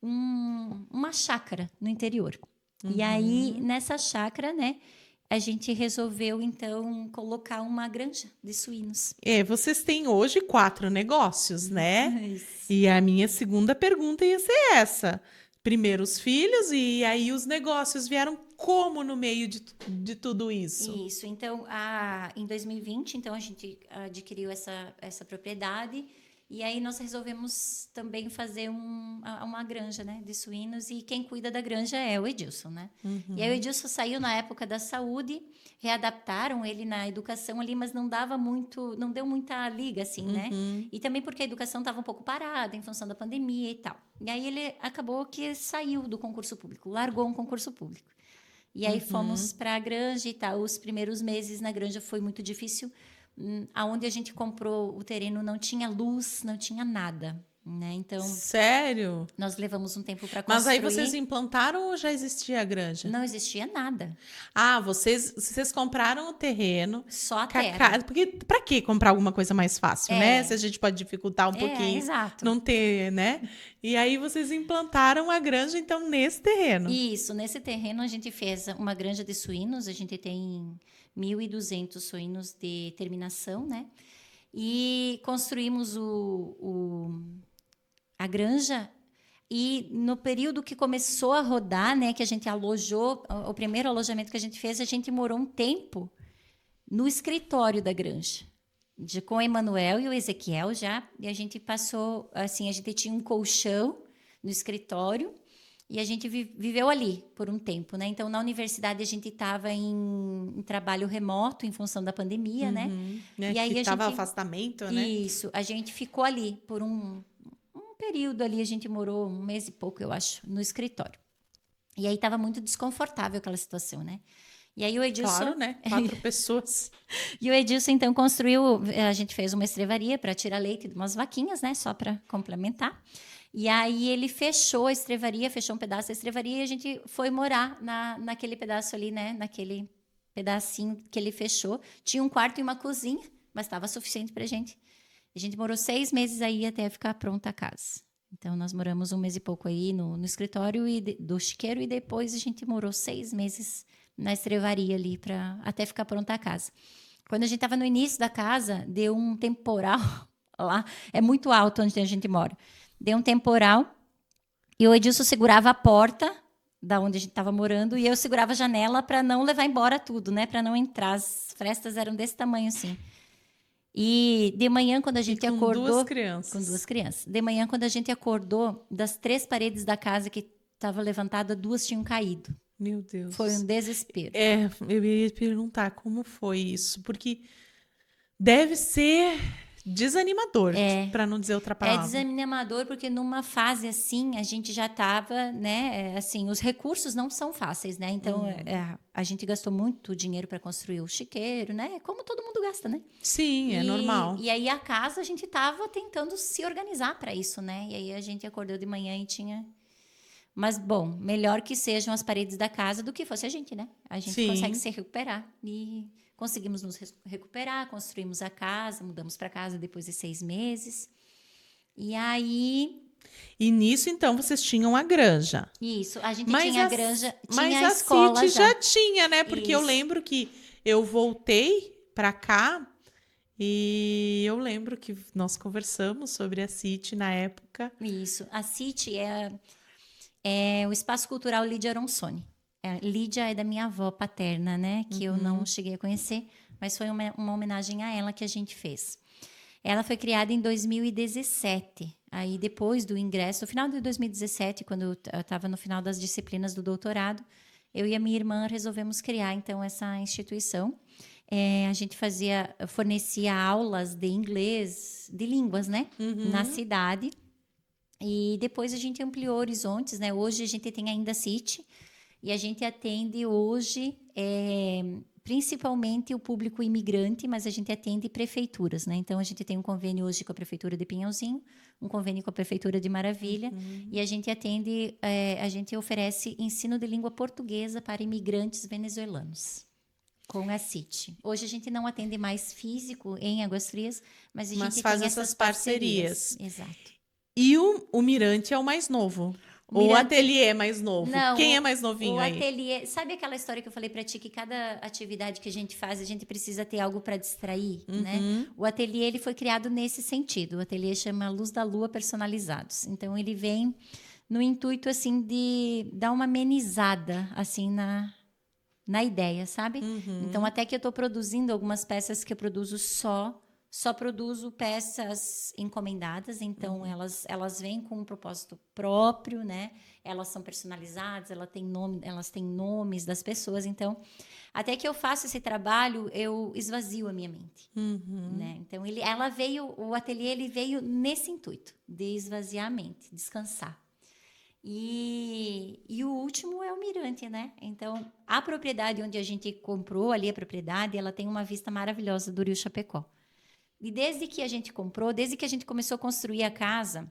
uma chácara no interior. E aí, nessa chácara, né, a gente resolveu, então, colocar uma granja de suínos. Vocês têm hoje 4 negócios, né? Isso. E a minha segunda pergunta ia ser essa. Primeiro os filhos e aí os negócios vieram como no meio de tudo isso? Isso. Então, em 2020, então, a gente adquiriu essa propriedade e aí nós resolvemos também fazer uma granja, né, de suínos e quem cuida da granja é o Edilson, né? E aí o Edilson saiu na época da saúde, readaptaram ele na educação ali, mas não deu muita liga, assim, né? E também porque a educação estava um pouco parada em função da pandemia e tal. E aí ele acabou que saiu do concurso público, largou um concurso público. E aí fomos para a granja e tal. Os primeiros meses na granja foi muito difícil. Aonde a gente comprou o terreno não tinha luz, não tinha nada, né? Então, Sério? nós levamos um tempo para Mas construir. aí vocês implantaram ou já existia a granja? Não existia nada, Ah, vocês compraram o terreno. só a terra. Porque pra que comprar alguma coisa mais fácil, né? Se a gente pode dificultar um pouquinho, Exato. não ter, né? E aí vocês implantaram a granja, então, nesse terreno. Isso, nesse terreno a gente fez uma granja de suínos, a gente tem 1.200 suínos de terminação, né? E construímos a granja e no período que começou a rodar, né, que a gente alojou, o primeiro alojamento que a gente fez, a gente morou um tempo no escritório da granja, com o Emanuel e o Ezequiel já, e a gente passou, assim, a gente tinha um colchão no escritório e a gente viveu ali por um tempo, né? Então, na universidade, a gente estava em trabalho remoto em função da pandemia, né? E aí que estava afastamento, né? Isso, a gente ficou ali por um período ali, a gente morou 1 mês e pouco, eu acho, no escritório. E aí estava muito desconfortável aquela situação, né? E aí o Edilson... Claro, né? 4 pessoas. E o Edilson, então, construiu... A gente fez uma estrevaria para tirar leite de umas vaquinhas, né? Só para complementar. E aí ele fechou a estrevaria, fechou um pedaço da estrevaria e a gente foi morar naquele pedaço ali, né? Naquele pedacinho que ele fechou. Tinha um quarto e uma cozinha, mas estava suficiente para a gente. A gente morou 6 meses aí até ficar pronta a casa. Então, nós moramos 1 mês e pouco aí no escritório do chiqueiro e depois a gente morou 6 meses na estrevaria ali até ficar pronta a casa. Quando a gente estava no início da casa, deu um temporal lá. É muito alto onde a gente mora. Deu um temporal e o Edilson segurava a porta da onde a gente estava morando e eu segurava a janela para não levar embora tudo, né? Para não entrar. As frestas eram desse tamanho assim. E de manhã, quando a gente acordou... Com 2 crianças. Com 2 crianças. De manhã, quando a gente acordou, das 3 paredes da casa que estava levantada, 2 tinham caído. Meu Deus. Foi um desespero. Eu ia perguntar como foi isso, porque deve ser desanimador, para não dizer outra palavra. É desanimador porque numa fase assim, a gente já estava, né, assim, os recursos não são fáceis, né? Então, a gente gastou muito dinheiro para construir o chiqueiro, né? Como todo mundo gasta, né? Sim, é normal. E aí a casa a gente estava tentando se organizar para isso, né? E aí a gente acordou de manhã e tinha... Mas, bom, melhor que sejam as paredes da casa do que fosse a gente, né? A gente consegue se recuperar. E conseguimos nos recuperar, construímos a casa, mudamos para casa depois de 6 meses. E aí... E nisso, então, vocês tinham a granja. Isso, a gente tinha a granja, tinha a escola City já tinha, né? Porque eu Isso. lembro que eu voltei para cá e eu lembro que nós conversamos sobre a City na época. Isso, a City é o Espaço Cultural Lídia Aronsoni. Lídia é da minha avó paterna, né? Que eu não cheguei a conhecer, mas foi uma homenagem a ela que a gente fez. Ela foi criada em 2017. Aí, depois do ingresso, no final de 2017, quando eu estava no final das disciplinas do doutorado, eu e a minha irmã resolvemos criar, então, essa instituição. A gente fornecia aulas de inglês, de línguas, né? Na cidade. E depois a gente ampliou horizontes, né? Hoje a gente tem ainda a City e a gente atende hoje principalmente o público imigrante, mas a gente atende prefeituras, né? Então a gente tem um convênio hoje com a Prefeitura de Pinhalzinho, um convênio com a Prefeitura de Maravilha, e a gente atende, a gente oferece ensino de língua portuguesa para imigrantes venezuelanos. Com a City. Hoje a gente não atende mais físico em Águas Frias, mas a gente faz tem essas essas parcerias. Exato. E o Mirante é o mais novo. Ou o Ateliê é mais novo? Não, Quem é mais novinho o aí? ateliê, sabe aquela história que eu falei para ti que cada atividade que a gente faz, a gente precisa ter algo para distrair, né? O ateliê ele foi criado nesse sentido. O ateliê chama Luz da Lua Personalizados. Então ele vem no intuito assim de dar uma amenizada assim na ideia, sabe? Então, até que eu estou produzindo algumas peças que eu produzo só produzo peças encomendadas, então elas vêm com um propósito próprio, né? Elas são personalizadas, elas têm nomes das pessoas, então até que eu faço esse trabalho, eu esvazio a minha mente, né? Então o ateliê ele veio nesse intuito, de esvaziar a mente, descansar. E o último é o Mirante, né? Então, a propriedade onde a gente comprou ali a propriedade, ela tem uma vista maravilhosa do Rio Chapecó. E desde que a gente comprou, desde que a gente começou a construir a casa,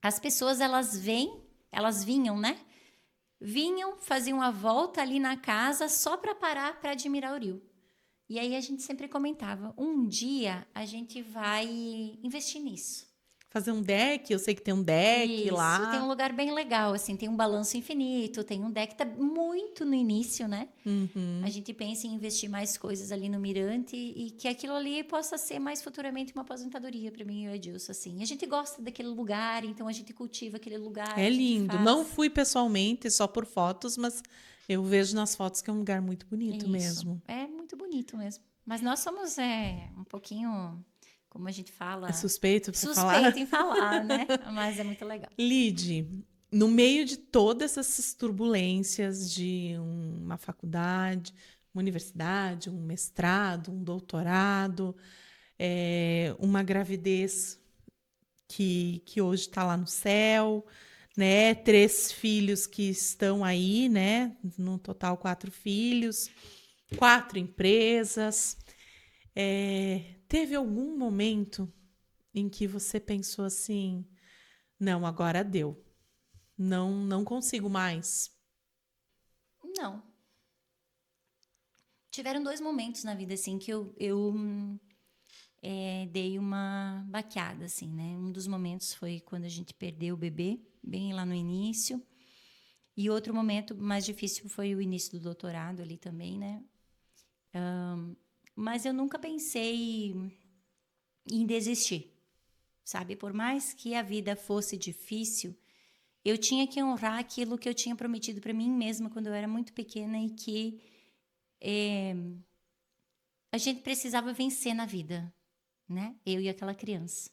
as pessoas elas vinham, né? Vinham, faziam a volta ali na casa só para parar para admirar o rio. E aí a gente sempre comentava, um dia a gente vai investir nisso. Fazer um deck, eu sei que tem um deck Isso, lá. tem um lugar bem legal, assim, tem um balanço infinito, tem um deck, tá muito no início, né? A gente pensa em investir mais coisas ali no Mirante e que aquilo ali possa ser mais futuramente uma aposentadoria para mim e o Edilson, assim. A gente gosta daquele lugar, então a gente cultiva aquele lugar. É a gente lindo. faz. Não fui pessoalmente, só por fotos, mas eu vejo nas fotos que é um lugar muito bonito Isso, mesmo. é muito bonito mesmo. Mas nós somos um pouquinho, como a gente fala... É suspeito pra falar? Suspeito em falar, né? Mas é muito legal. Lide, no meio de todas essas turbulências de uma faculdade, uma universidade, um mestrado, um doutorado, uma gravidez que hoje está lá no céu, né? 3 filhos que estão aí, né? No total 4 filhos, 4 empresas. Teve algum momento em que você pensou assim, não, agora deu. Não consigo mais. Não. Tiveram 2 momentos na vida, assim, que eu dei uma baqueada, assim, né? Um dos momentos foi quando a gente perdeu o bebê, bem lá no início. E outro momento mais difícil foi o início do doutorado ali também, né? Mas eu nunca pensei em desistir, sabe? Por mais que a vida fosse difícil, eu tinha que honrar aquilo que eu tinha prometido para mim mesma quando eu era muito pequena e que a gente precisava vencer na vida, né? Eu e aquela criança.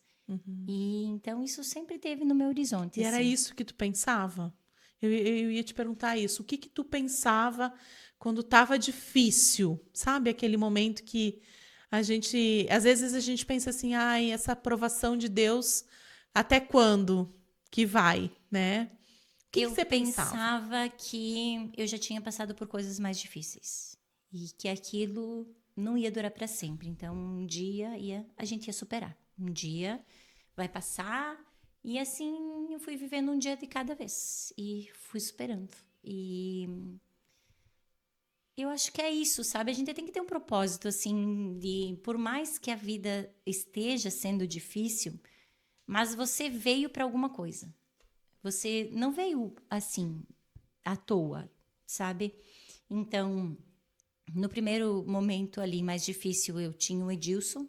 E então isso sempre teve no meu horizonte. E era assim. isso que tu pensava? Eu ia te perguntar isso. O que tu pensava quando estava difícil? Sabe aquele momento que às vezes a gente pensa assim, ai, essa aprovação de Deus, até quando que vai, né? O que Eu você pensava? pensava que eu já tinha passado por coisas mais difíceis e que aquilo não ia durar para sempre. Então, um dia a gente ia superar. Um dia vai passar e assim eu fui vivendo um dia de cada vez e fui superando. E eu acho que é isso, sabe? A gente tem que ter um propósito assim de, por mais que a vida esteja sendo difícil, mas você veio para alguma coisa. Você não veio assim, à toa, sabe? Então, no primeiro momento ali mais difícil, eu tinha o Edilson,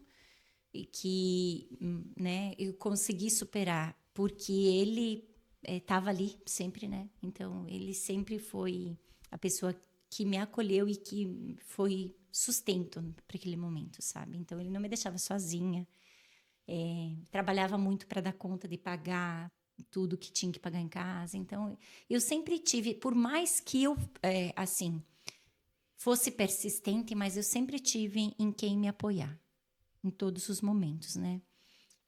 e que né, eu consegui superar, porque ele estava ali sempre, né? Então, ele sempre foi a pessoa que me acolheu e que foi sustento para aquele momento, sabe? Então, ele não me deixava sozinha. Trabalhava muito para dar conta de pagar tudo que tinha que pagar em casa. Então, eu sempre tive, por mais que eu, assim, fosse persistente, mas eu sempre tive em quem me apoiar, em todos os momentos, né?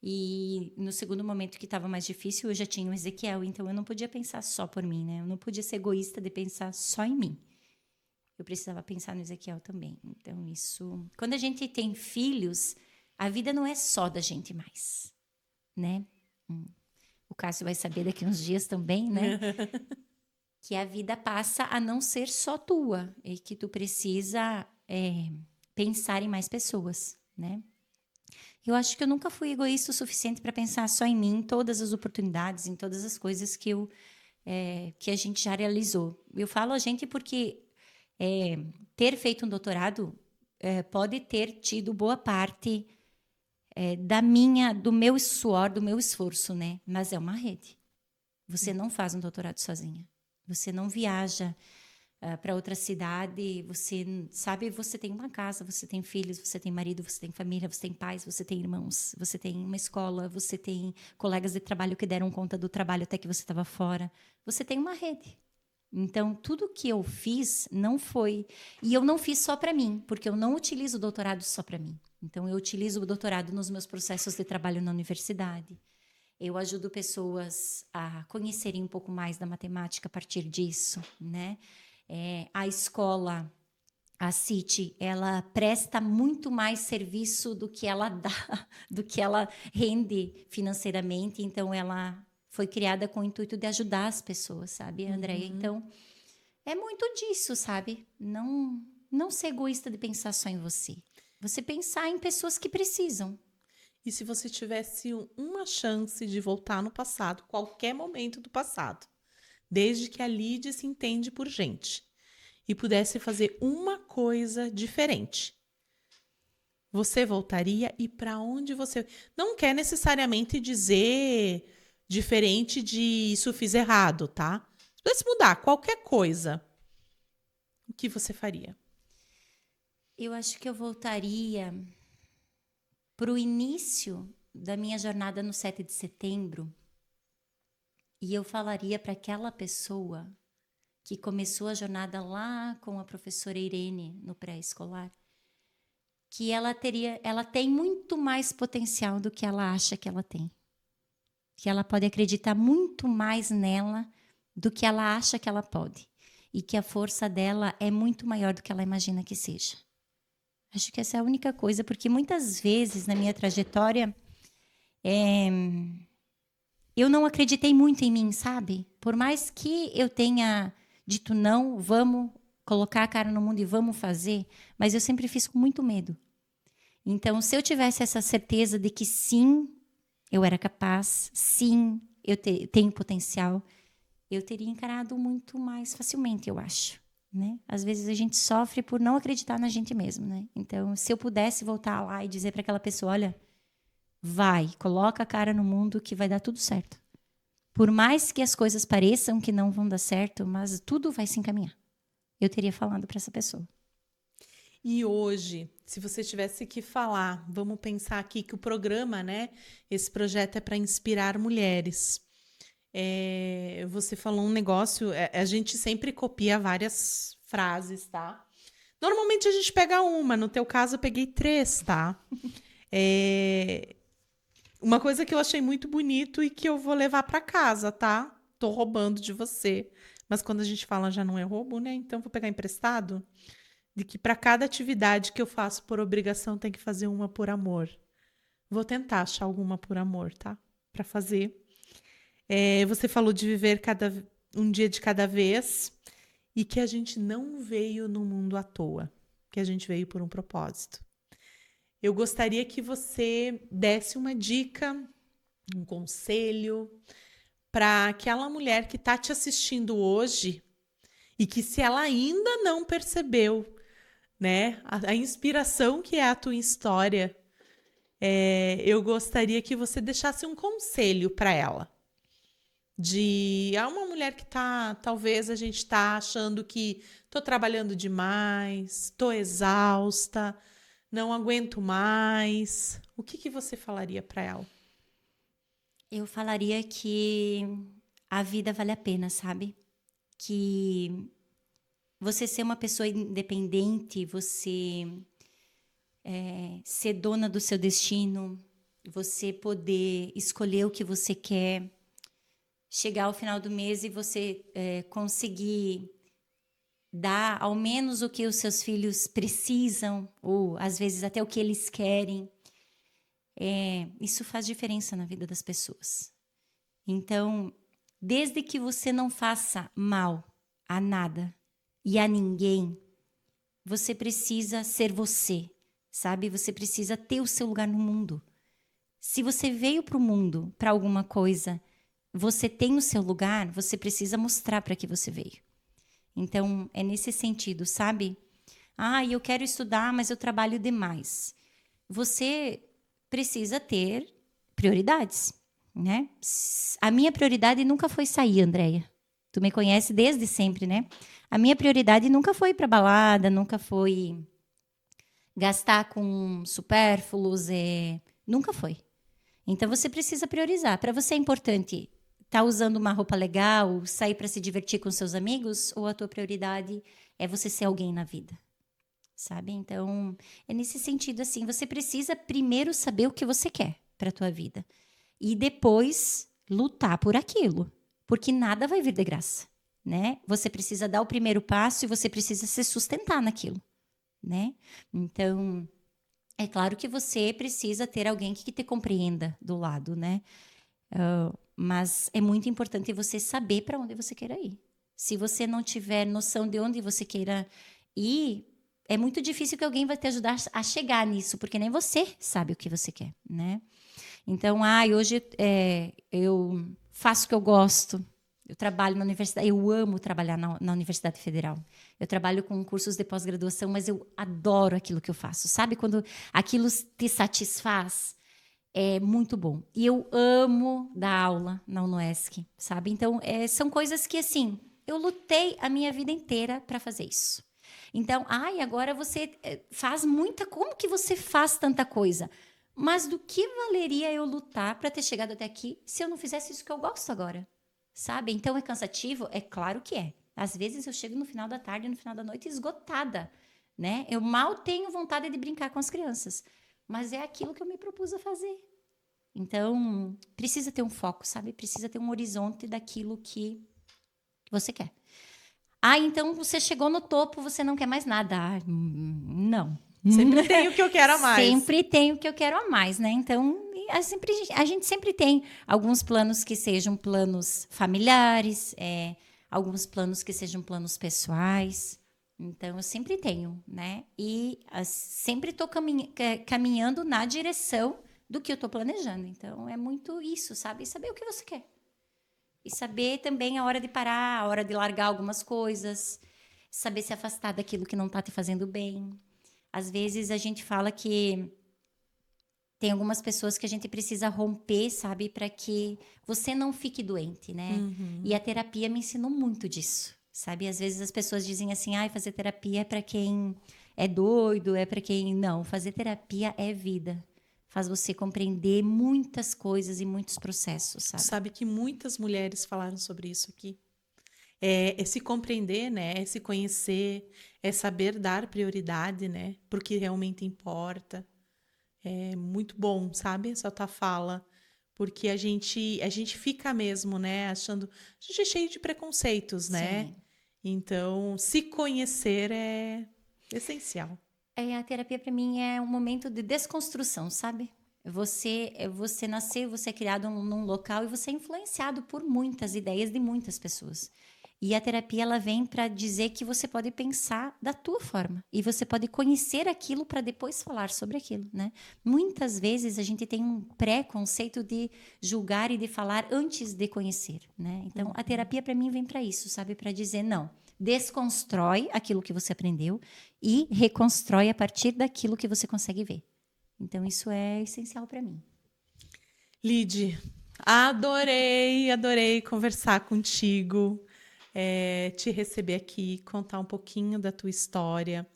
E no segundo momento que estava mais difícil, eu já tinha o Ezequiel, então eu não podia pensar só por mim, né? Eu não podia ser egoísta de pensar só em mim. Eu precisava pensar no Ezequiel também. Então, isso... Quando a gente tem filhos, a vida não é só da gente mais, né? O Cássio vai saber daqui uns dias também, né? Que a vida passa a não ser só tua. E que tu precisa pensar em mais pessoas, né? Eu acho que eu nunca fui egoísta o suficiente para pensar só em mim, em todas as oportunidades, em todas as coisas que a gente já realizou. Eu falo a gente porque ter feito um doutorado pode ter tido boa parte do meu suor, do meu esforço, né? Mas é uma rede. Você não faz um doutorado sozinha. Você não viaja para outra cidade, você tem uma casa, você tem filhos, você tem marido, você tem família, você tem pais, você tem irmãos, você tem uma escola, você tem colegas de trabalho que deram conta do trabalho até que você estava fora. Você tem uma rede. Então, tudo que eu fiz não foi... E eu não fiz só para mim, porque eu não utilizo o doutorado só para mim. Então, eu utilizo o doutorado nos meus processos de trabalho na universidade. Eu ajudo pessoas a conhecerem um pouco mais da matemática a partir disso, né? A escola, a CIT, ela presta muito mais serviço do que ela dá, do que ela rende financeiramente. Então, ela foi criada com o intuito de ajudar as pessoas, sabe, Andréia? Então, é muito disso, sabe? Não ser egoísta de pensar só em você. Você pensar em pessoas que precisam. E se você tivesse uma chance de voltar no passado, qualquer momento do passado, desde que a Lídia se entende por gente, e pudesse fazer uma coisa diferente, você voltaria e para onde você... Não quer necessariamente dizer diferente de isso eu fiz errado, tá? Se pudesse mudar qualquer coisa, o que você faria? Eu acho que eu voltaria para o início da minha jornada no 7 de setembro e eu falaria para aquela pessoa que começou a jornada lá com a professora Irene no pré-escolar, que ela tem muito mais potencial do que ela acha que ela tem. Que ela pode acreditar muito mais nela do que ela acha que ela pode. E que a força dela é muito maior do que ela imagina que seja. Acho que essa é a única coisa, porque muitas vezes na minha trajetória eu não acreditei muito em mim, sabe? Por mais que eu tenha dito não, vamos colocar a cara no mundo e vamos fazer, mas eu sempre fiz com muito medo. Então, se eu tivesse essa certeza de que sim, eu era capaz, sim, eu tenho potencial, eu teria encarado muito mais facilmente, eu acho. Né? Às vezes a gente sofre por não acreditar na gente mesmo, né? Então, se eu pudesse voltar lá e dizer para aquela pessoa, olha, vai, coloca a cara no mundo que vai dar tudo certo. Por mais que as coisas pareçam que não vão dar certo, mas tudo vai se encaminhar. Eu teria falado para essa pessoa. E hoje, se você tivesse que falar, vamos pensar aqui que o programa, né? Esse projeto é para inspirar mulheres. Você falou um negócio, a gente sempre copia várias frases, tá? Normalmente a gente pega uma, no teu caso eu peguei 3, tá? Uma coisa que eu achei muito bonito e que eu vou levar para casa, tá? Tô roubando de você. Mas quando a gente fala já não é roubo, né? Então vou pegar emprestado. De que para cada atividade que eu faço por obrigação tem que fazer uma por amor. Vou tentar achar alguma por amor, tá? Para fazer. Você falou de viver um dia de cada vez e que a gente não veio no mundo à toa, que a gente veio por um propósito. Eu gostaria que você desse uma dica, um conselho para aquela mulher que está te assistindo hoje e que se ela ainda não percebeu, né, a inspiração que é a tua história, eu gostaria que você deixasse um conselho para ela. Uma mulher que talvez a gente está achando que estou trabalhando demais, estou exausta, não aguento mais. O que você falaria para ela? Eu falaria que a vida vale a pena, sabe? Que você ser uma pessoa independente, você ser dona do seu destino, você poder escolher o que você quer, chegar ao final do mês e você conseguir dar ao menos o que os seus filhos precisam, ou às vezes até o que eles querem. Isso faz diferença na vida das pessoas. Então, desde que você não faça mal a nada e a ninguém, você precisa ser você, sabe? Você precisa ter o seu lugar no mundo. Se você veio para o mundo, para alguma coisa, você tem o seu lugar, você precisa mostrar para que você veio. Então, é nesse sentido, sabe? Eu quero estudar, mas eu trabalho demais. Você precisa ter prioridades, né? A minha prioridade nunca foi sair, Andréia. Tu me conhece desde sempre, né? A minha prioridade nunca foi para balada, nunca foi gastar com supérfluos, nunca foi. Então, você precisa priorizar. Para você é importante estar usando uma roupa legal, sair para se divertir com seus amigos, ou a tua prioridade é você ser alguém na vida? Sabe? Então, é nesse sentido, assim, você precisa primeiro saber o que você quer para a tua vida. E depois lutar por aquilo. Porque nada vai vir de graça, né? Você precisa dar o primeiro passo e você precisa se sustentar naquilo, né? Então, é claro que você precisa ter alguém que te compreenda do lado, né? Mas é muito importante você saber para onde você queira ir. Se você não tiver noção de onde você queira ir, é muito difícil que alguém vai te ajudar a chegar nisso, porque nem você sabe o que você quer, né? Então, hoje eu faço o que eu gosto, eu trabalho na universidade, eu amo trabalhar na Universidade Federal. Eu trabalho com cursos de pós-graduação, mas eu adoro aquilo que eu faço. Sabe quando aquilo te satisfaz? É muito bom. E eu amo dar aula na UnoESC, sabe? Então, são coisas que, assim, eu lutei a minha vida inteira para fazer isso. Então, agora você faz muita... Como que você faz tanta coisa? Mas do que valeria eu lutar para ter chegado até aqui se eu não fizesse isso que eu gosto agora? Sabe? Então, é cansativo? É claro que é. Às vezes eu chego no final da tarde, no final da noite, esgotada, né? Eu mal tenho vontade de brincar com as crianças. Mas é aquilo que eu me propus a fazer. Então, precisa ter um foco, sabe? Precisa ter um horizonte daquilo que você quer. Então você chegou no topo, você não quer mais nada. Não. Sempre tem o que eu quero a mais. Sempre tem o que eu quero a mais, né? Então, a gente sempre tem alguns planos que sejam planos familiares, alguns planos que sejam planos pessoais. Então, eu sempre tenho, né? E sempre estou caminhando na direção do que eu estou planejando. Então, é muito isso, sabe? Saber o que você quer. E saber também a hora de parar, a hora de largar algumas coisas. Saber se afastar daquilo que não está te fazendo bem. Às vezes, a gente fala que tem algumas pessoas que a gente precisa romper, sabe? Para que você não fique doente, né? Uhum. E a terapia me ensinou muito disso, sabe? Às vezes as pessoas dizem assim, fazer terapia é para quem é doido, é para quem... Não, fazer terapia é vida. Faz você compreender muitas coisas e muitos processos, sabe? Sabe que muitas mulheres falaram sobre isso aqui. É se compreender, né? É se conhecer, é saber dar prioridade, né? Porque realmente importa. É muito bom, sabe? Essa tua fala. Porque a gente fica mesmo, né? Achando... A gente é cheio de preconceitos, né? Sim. Então, se conhecer é essencial. A terapia para mim é um momento de desconstrução, sabe? Você nasceu, você é criado num local e você é influenciado por muitas ideias de muitas pessoas. E a terapia ela vem para dizer que você pode pensar da tua forma e você pode conhecer aquilo para depois falar sobre aquilo, né? Muitas vezes a gente tem um preconceito de julgar e de falar antes de conhecer, né? Então a terapia para mim vem para isso, sabe? Para dizer não. Desconstrói aquilo que você aprendeu e reconstrói a partir daquilo que você consegue ver. Então, isso é essencial para mim. Lide, adorei conversar contigo, te receber aqui, contar um pouquinho da tua história.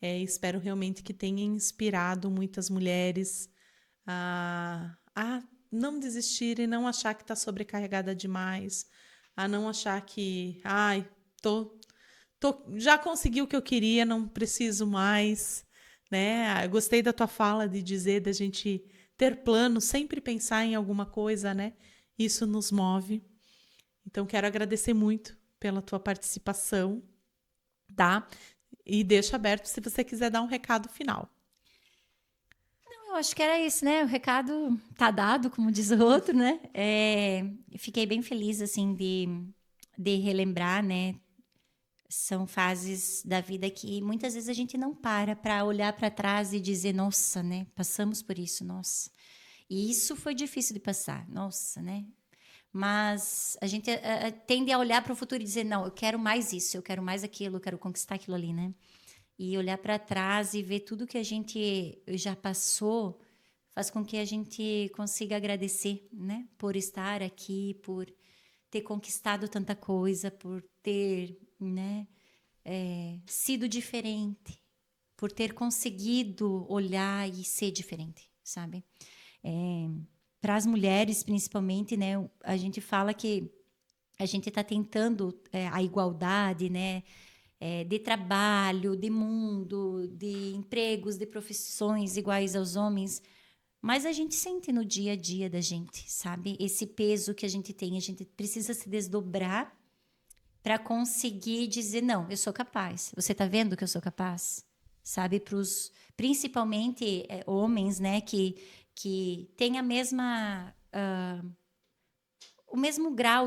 Espero realmente que tenha inspirado muitas mulheres a não desistir e não achar que está sobrecarregada demais, a não achar que, já consegui o que eu queria, não preciso mais, né? Eu gostei da tua fala de dizer da gente ter plano, sempre pensar em alguma coisa, né? Isso nos move. Então, quero agradecer muito pela tua participação, tá? E deixo aberto se você quiser dar um recado final. Eu acho que era isso, né? O recado tá dado, como diz o outro, né? Fiquei bem feliz, assim, de relembrar, né? São fases da vida que muitas vezes a gente não para olhar para trás e dizer, nossa, né? Passamos por isso, nossa. E isso foi difícil de passar, nossa, né? Mas a gente tende a olhar para o futuro e dizer, não, eu quero mais isso, eu quero mais aquilo, eu quero conquistar aquilo ali, né? E olhar para trás e ver tudo que a gente já passou faz com que a gente consiga agradecer, né? Por estar aqui, por ter conquistado tanta coisa, por ter, né, sido diferente, por ter conseguido olhar e ser diferente, sabe? Para as mulheres, principalmente, né? A gente fala que a gente está tentando a igualdade, né? De trabalho, de mundo, de empregos, de profissões iguais aos homens, mas a gente sente no dia a dia da gente, sabe? Esse peso que a gente tem, a gente precisa se desdobrar para conseguir dizer, não, eu sou capaz. Você está vendo que eu sou capaz? Sabe? Principalmente homens, né? Que têm a mesma... o mesmo grau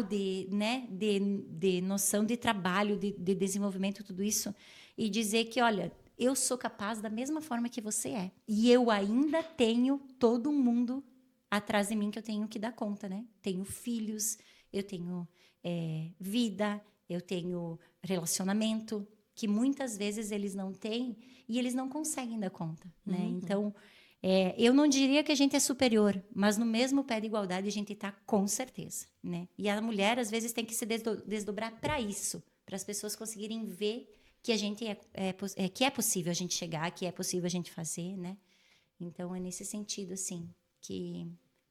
né, de noção de trabalho, de desenvolvimento, tudo isso, e dizer que, olha, eu sou capaz da mesma forma que você é. E eu ainda tenho todo mundo atrás de mim que eu tenho que dar conta, né? Tenho filhos, eu tenho vida, eu tenho relacionamento, que muitas vezes eles não têm e eles não conseguem dar conta, né? Então... eu não diria que a gente é superior, mas no mesmo pé de igualdade a gente está com certeza, né? E a mulher, às vezes, tem que se desdobrar para isso, para as pessoas conseguirem ver que a gente que é possível a gente chegar, que é possível a gente fazer, né? Então, é nesse sentido, assim, que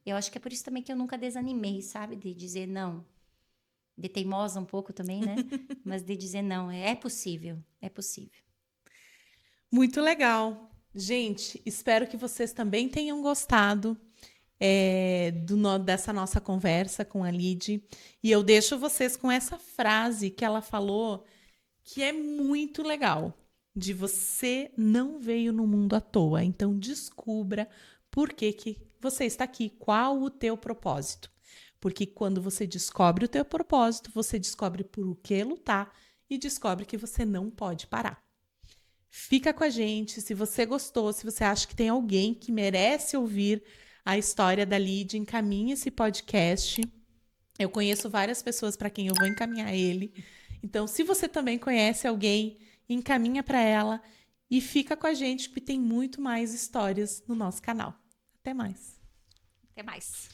eu acho que é por isso também que eu nunca desanimei, sabe? De dizer não, de teimosa um pouco também, né? Mas de dizer não, é possível, é possível. Muito legal. Gente, espero que vocês também tenham gostado dessa nossa conversa com a Lid. E eu deixo vocês com essa frase que ela falou, que é muito legal, de você não veio no mundo à toa. Então, descubra por que você está aqui, qual o teu propósito. Porque quando você descobre o teu propósito, você descobre por o que lutar e descobre que você não pode parar. Fica com a gente, se você gostou, se você acha que tem alguém que merece ouvir a história da Lid, encaminhe esse podcast. Eu conheço várias pessoas para quem eu vou encaminhar ele. Então, se você também conhece alguém, encaminha para ela e fica com a gente, porque tem muito mais histórias no nosso canal. Até mais. Até mais.